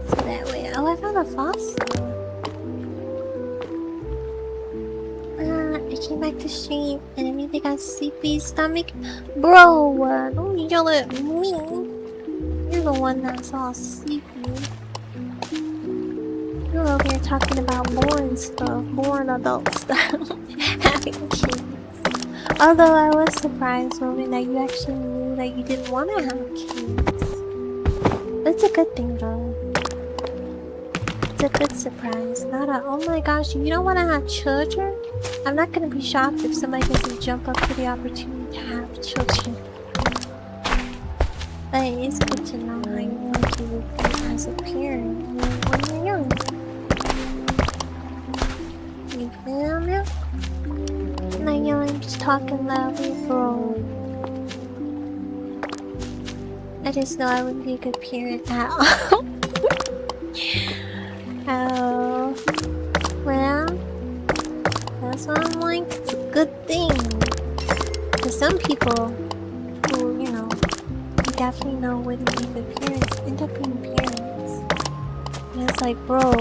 So that way. Oh, I found a fossil. I came back to stream and immediately got sleepy stomach. Bro, don't yell at me. You're the one that's all sleepy. You're over here talking about boring stuff, boring adult stuff, having kids. Although I was surprised, Robin, that you actually knew that you didn't want to have kids. It's a good thing, though. It's a good surprise. Not a, oh my gosh, you don't want to have children? I'm not going to be shocked if somebody doesn't jump up for the opportunity to have children. But it is good to know how you want to be as a parent when you're young. You feel me? Not yelling, just talking loudly, bro. I just know I wouldn't be a good parent at all. Oh. Well, So I'm like, it's a good thing. For some people who, you know, you definitely know wouldn't be good parents, end up being parents. And it's like, bro,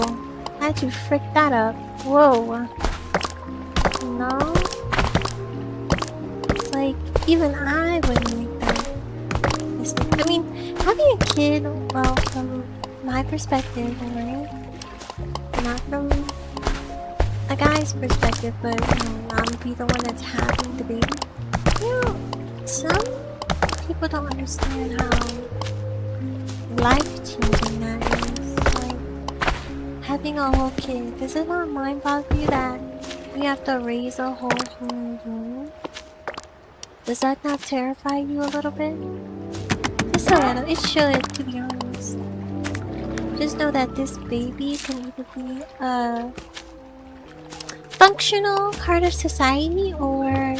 how'd you frick that up? Whoa. No? It's like, even I wouldn't make that mistake. I mean, having a kid, well, from my perspective, right? Not from a guy's perspective, but, you know, I'm be the one that's having the baby. You know, some people don't understand how life-changing that is. Like, having a whole kid. Does it not mind-boggle you that you have to raise a whole human being? Does that not terrify you a little bit? Just a little. It should, to be honest. Just know that this baby can either be a functional part of society or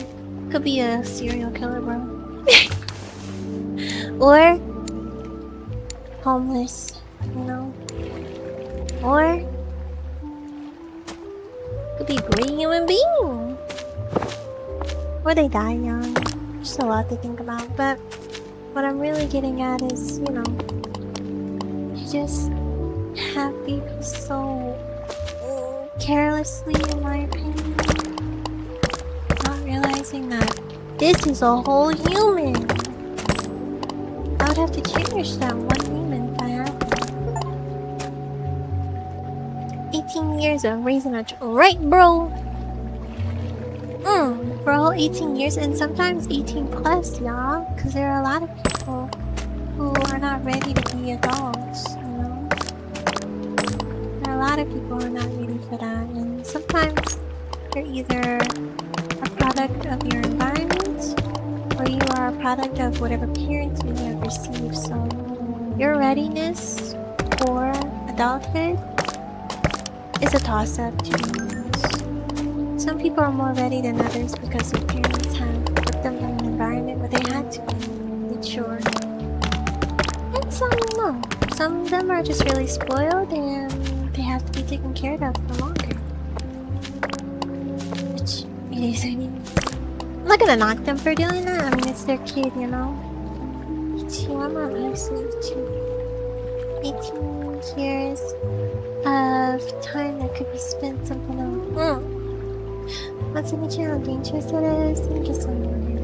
could be a serial killer, bro. Or homeless, you know? Or could be a great human being. Or they die young. Just a lot to think about. But what I'm really getting at is, you know, you just have people so carelessly, in my opinion, not realizing that this is a whole human. I would have to cherish that one human if I had to. 18 years of raising a child, right, bro? For a whole 18 years, and sometimes 18 plus, y'all, because there are a lot of people who are not ready to be adults, you know? There are a lot of people who are not ready for that, and sometimes you're either a product of your environment, or you are a product of whatever parenting you have received. So your readiness for adulthood is a toss-up, to be honest. Some people are more ready than others because their parents have put them in an environment where they had to be mature. And some no. Some of them are just really spoiled and they have to be taken care of for longer. Which it is, I mean, I'm not gonna knock them for doing that. I mean, it's their kid, you know? I'm not honestly 18 years of time that could be spent something else. What's in the channel? Dangerous it is. I'm just wondering.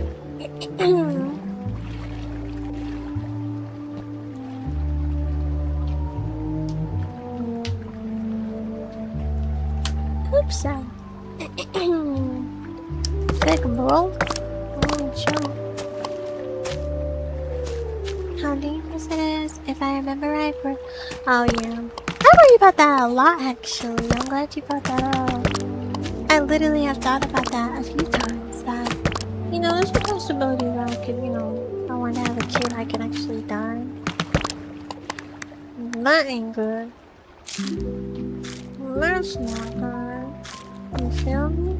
Oops, big bro. Chill. How dangerous it is. If I remember right, oh yeah. I worry about that a lot, actually. I'm glad you brought that up. I literally have thought about that a few times, that, you know, there's a possibility that I could, you know, if I want to have a kid, I can actually die. That ain't good. That's not good. You feel me?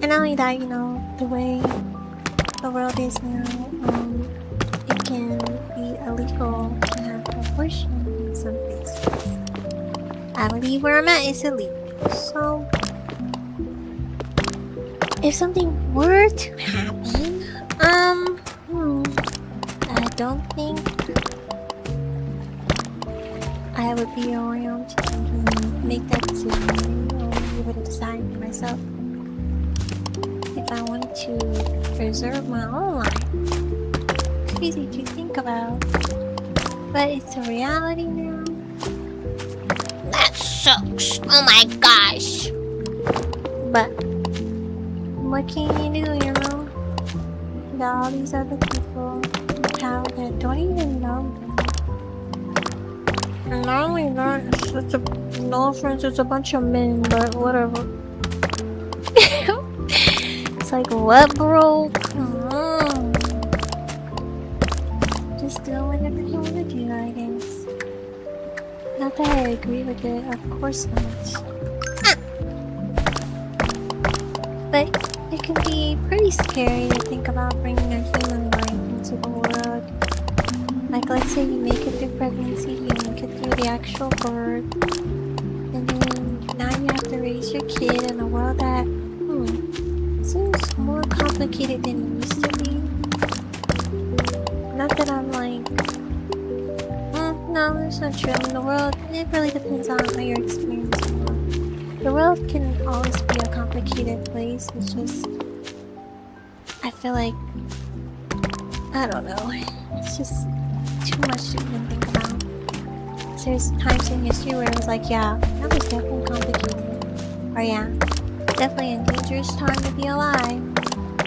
And not only that, you know, the way the world is now, it can be illegal to have an abortion in some places. I believe where I'm at is illegal. So, if something were to happen, I don't think I would be around to make that decision, or be able to decide for myself if I wanted to preserve my own life. Crazy to think about, but it's a reality now. That sucks. Oh my gosh. But what can you do, you know? There are all these other people in town that don't even know them. And not only that, it's such a, no offense, it's a bunch of men, but whatever. It's like, what, bro? Come on. Just do whatever you want to do, I guess. Not that I agree with it, of course not. But it can be pretty scary to think about bringing a human life into the world. Like, let's say you make it through pregnancy, you make it through the actual birth, and then now you have to raise raise your kid in a world that seems more complicated than it used to be. Not that I'm like, no, that's not true. In the world, it really depends on how you're experiencing it. The world can always be a complicated place. It's just, I feel like, I don't know. It's just too much to even think about. So there's times in history where it was like, yeah, that was definitely complicated. Or yeah, definitely a dangerous time to be alive.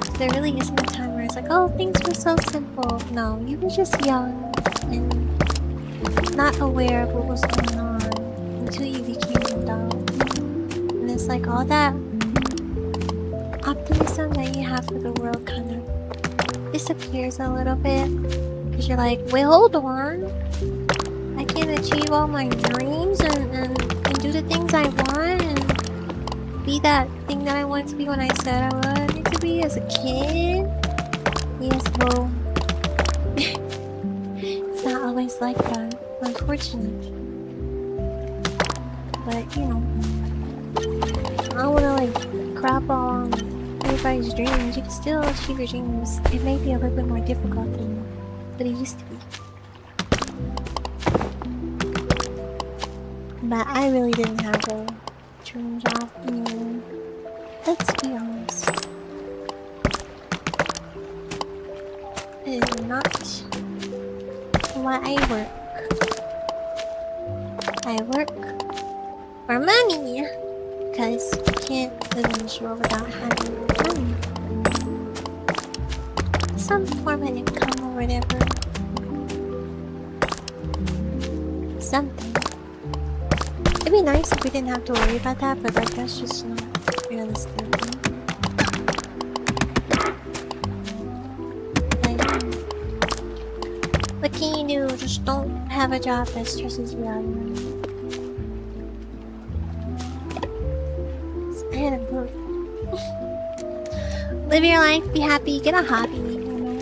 So there really isn't a time where it's like, oh, things were so simple. No, you were just young and not aware of what was going on until you became an adult. And it's like all that optimism that you have for the world kind of disappears a little bit. Because you're like, wait, hold on. I can achieve all my dreams and do the things I want and be that thing that I wanted to be when I said I wanted to be as a kid. Yes, well, it's not always like that, unfortunately. But, you know, I don't want to like crap on everybody's dreams. You can still achieve your dreams. It may be a little bit more difficult than what it used to be. But I really didn't have a dream job anyway. Let's be honest. It is not why I work. I work for money. Because you can't live in this world without having money. Some form of income or whatever. Something. It'd be nice if we didn't have to worry about that, but like that's just not realistic. Like, what can you do? Just don't have a job that stresses you out. I had a book. Live your life, be happy, get a hobby, you know.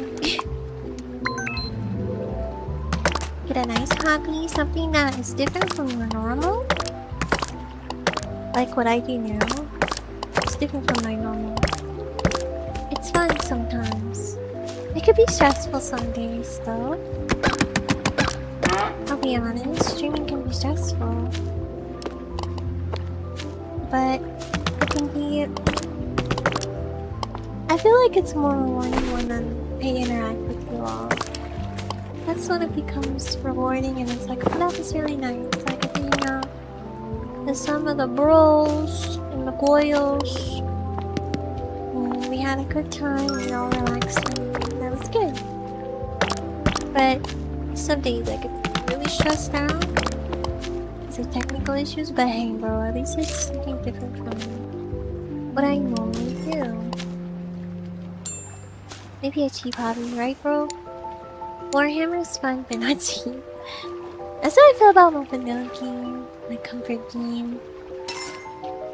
Get a nice hobby, something that is different from your normal. Like what I do now. It's different from my normal. It's fun sometimes. It could be stressful some days though. I'll be honest, streaming can be stressful. But it can be... I feel like it's more rewarding when I interact with you all. That's when it becomes rewarding and it's like, oh, that was really nice. Like, I think, with some of the bros and the goyos. And we had a good time, we all relaxed, and that was good. But some days I get really stressed out because of technical issues, but hey bro, at least it's something different from what I normally do. Maybe a cheap hobby, right bro? Warhammer is fun, but not cheap. That's how I feel about my vanilla game, my comfort game.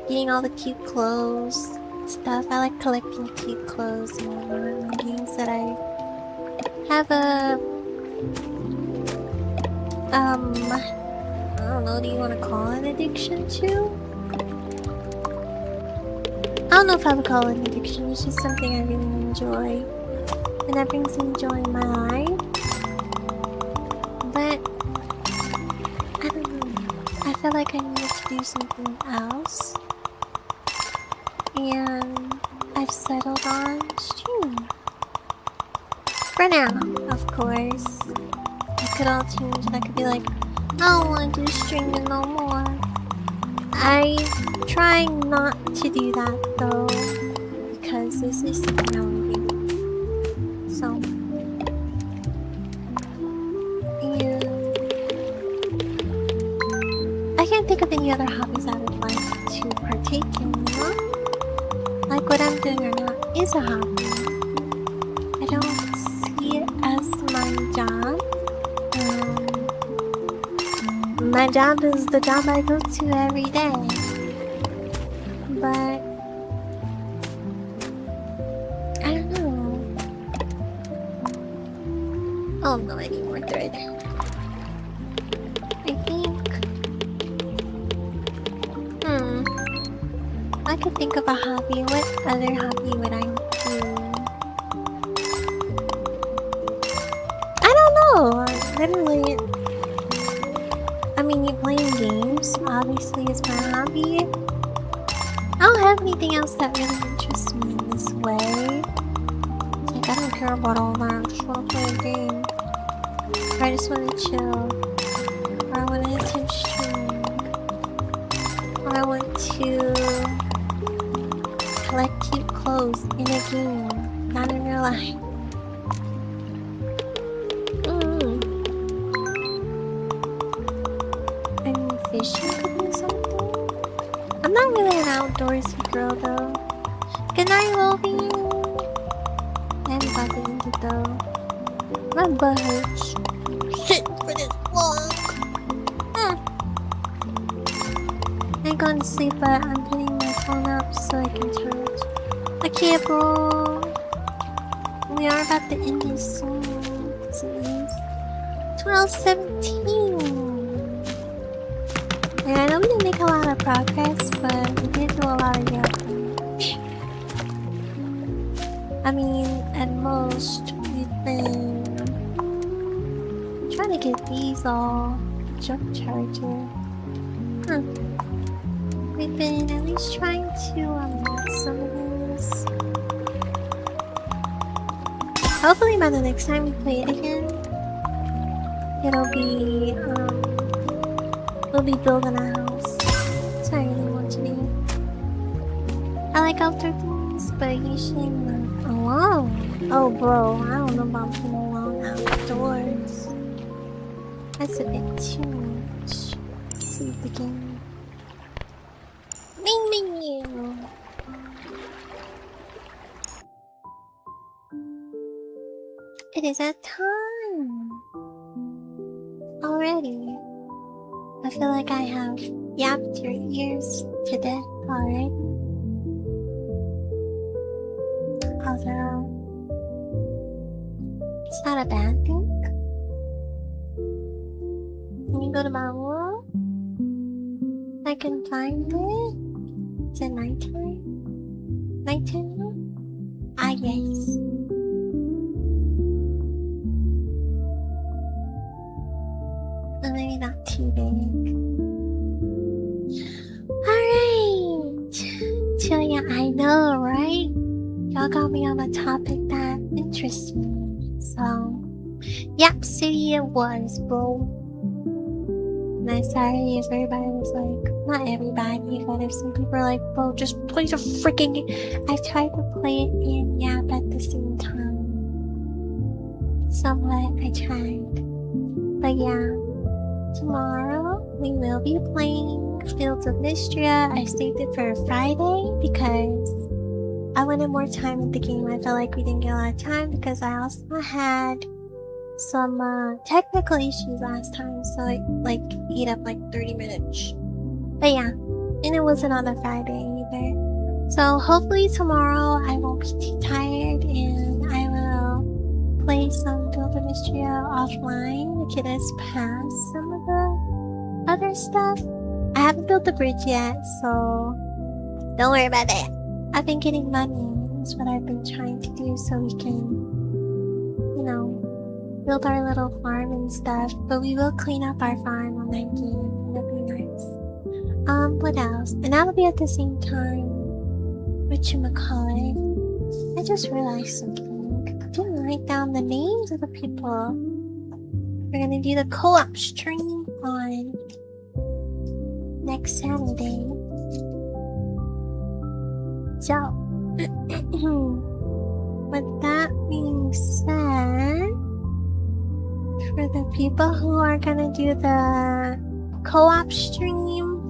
Getting all the cute clothes, stuff. I like collecting cute clothes and whatnot, and games that I have a... I don't know, do you want to call it an addiction to? I don't know if I would call it an addiction, it's just something I really enjoy. And that brings me joy in my life. But I don't know. I feel like I need to do something else. And I've settled on streaming. For now, of course. I could all change and I could be like, I don't want to do streaming no more. I try not to do that though. Because this is something I want to do. So, and I can't think of any other hobbies I would like to partake in, you know? Like what I'm doing right now is a hobby. I don't see it as my job. My job is the job I go to every day. But I don't know. I don't know any more thread. I think I could think of a hobby. What other hobby would I do? I don't know. Literally, I mean, playing games obviously is my hobby. I don't have anything else that really interests me in this way. Like, I don't care about all that. I just want to play a game. Or I just want to chill. Or I want to attend stream. Or I want to collect cute clothes in a game, not in real life. And fishing could be something. I'm not really an outdoorsy girl though. Good night, Wolfie. I haven't got to eat it though. My butt hurts. Sitting for this long. I'm going to sleep, but I'm putting my phone up so I can charge. Okay, bro. We are about to end this soon. So it is 12:17. And I know we didn't make a lot of progress, but we did do a lot of yapping. I mean, at most, we've been trying to get these all jump charger. We've been at least trying to get some of these. Hopefully by the next time we play it again, it'll be we'll be building a house. That's what I really want to do. I like outdoor things, but usually I'm not alone. Oh bro, I don't know about being alone outdoors. That's a bit too much. Let's see the game. Ming Ming you. It is that time already. I feel like I have yapped your ears to death already. Although it's not a bad thing. Can you go to my wall? I can find it. Is it nighttime? Nighttime now? Ah, yes. Maybe not too big. Alright! Julia, I know, right? Y'all got me on a topic that interests me. So, yep, city it was, bro. And I'm sorry if everybody was like, not everybody, but if some people are like, bro, just play the freaking game. I tried to play it and yap at the same time. Somewhat, I tried. But yeah, tomorrow we will be playing Fields of Mystria. I saved it for Friday because I wanted more time in the game. I felt like we didn't get a lot of time because I also had some technical issues last time, so it like ate up like 30 minutes. But yeah, and it wasn't on a Friday either. So hopefully tomorrow I won't be too tired and I will play some Fields of Mystria offline to get us past some of the other stuff. I haven't built the bridge yet, so don't worry about that. I've been getting money, is what I've been trying to do so we can, you know, build our little farm and stuff. But we will clean up our farm on that game. That'll be nice. What else? And that'll be at the same time. Whatchamacallit? I just realized something. I didn't write down the names of the people. We're gonna do the co-op stream on next Saturday. So, with that being said, for the people who are gonna do the co-op stream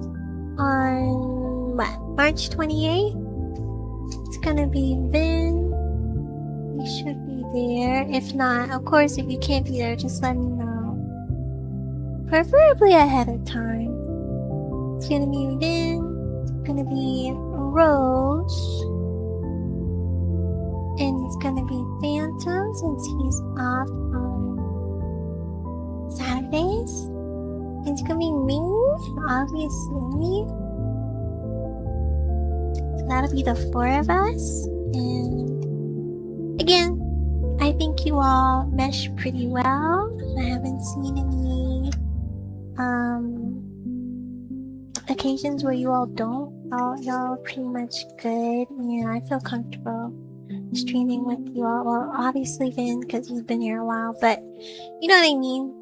on what, March 28th, it's gonna be Vin. You should be there. If not, of course, if you can't be there, just let me know. Preferably ahead of time. It's gonna be Vin. It's gonna be Rose. And it's gonna be Phantom since he's off on Saturdays. It's gonna be me, obviously. that'll be the 4 of us. And again, I think you all mesh pretty well. I haven't seen any occasions where you all don't. Y'all pretty much good. Yeah, I feel comfortable streaming with you all. Well, obviously Vin, because you've been here a while, but you know what I mean.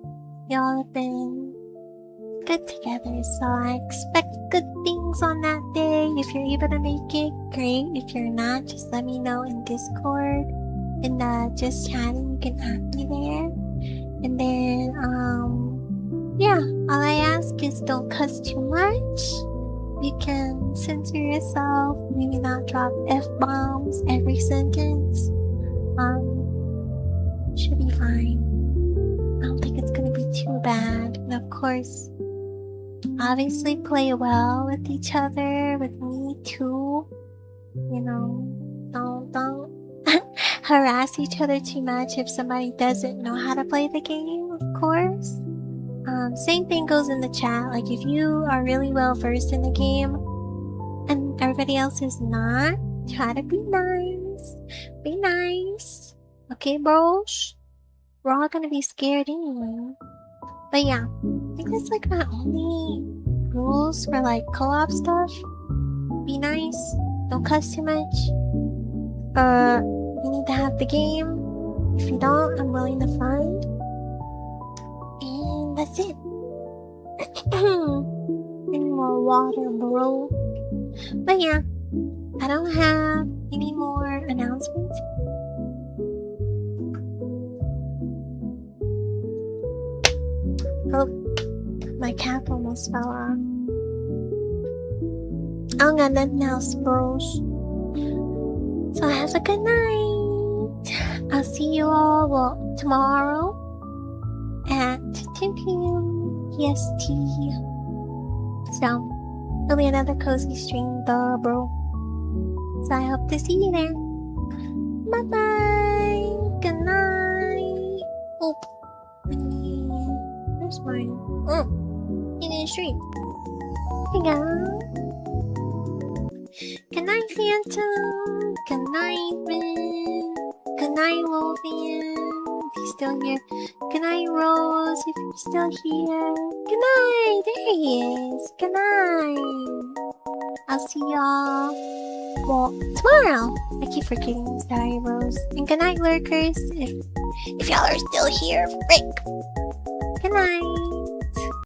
Y'all have been good together, so I expect good things on that day. If you're able to make it, great. If you're not, just let me know in Discord. In the just chatting, you can add me there. And then, yeah, all I ask is don't cuss too much. You can censor yourself, maybe not drop F-bombs every sentence. Should be fine. I don't think it's gonna be too bad. And of course, obviously play well with each other, with me too. You know, don't harass each other too much if somebody doesn't know how to play the game, of course. Same thing goes in the chat. Like, if you are really well versed in the game and everybody else is not, try to be nice. Be nice. Okay, bros? We're all gonna be scared anyway. But yeah, I think that's like my only rules for like co-op stuff. Be nice. Don't cuss too much. You need to have the game. If you don't, I'm willing to fund. And that's it. Any more water, bro? But yeah, I don't have any more announcements. Oh, my cap almost fell off. I don't got nothing else, bros. So have a good night. I'll see you all, well, tomorrow at 10 p.m. EST. So, it'll be another cozy stream, though, bro. So I hope to see you there. Bye-bye. Good night. Oh, where's mine? Oh, in the stream. Hey, guys. Good night, Phantom. Good night, Vin. Good night, Wolfian. If you're still here. Good night, Rose. If you're still here. Good night. There he is. Good night. I'll see y'all, well, tomorrow. I keep forgetting. Sorry, Rose. And good night, lurkers. If y'all are still here. Frick. Good night.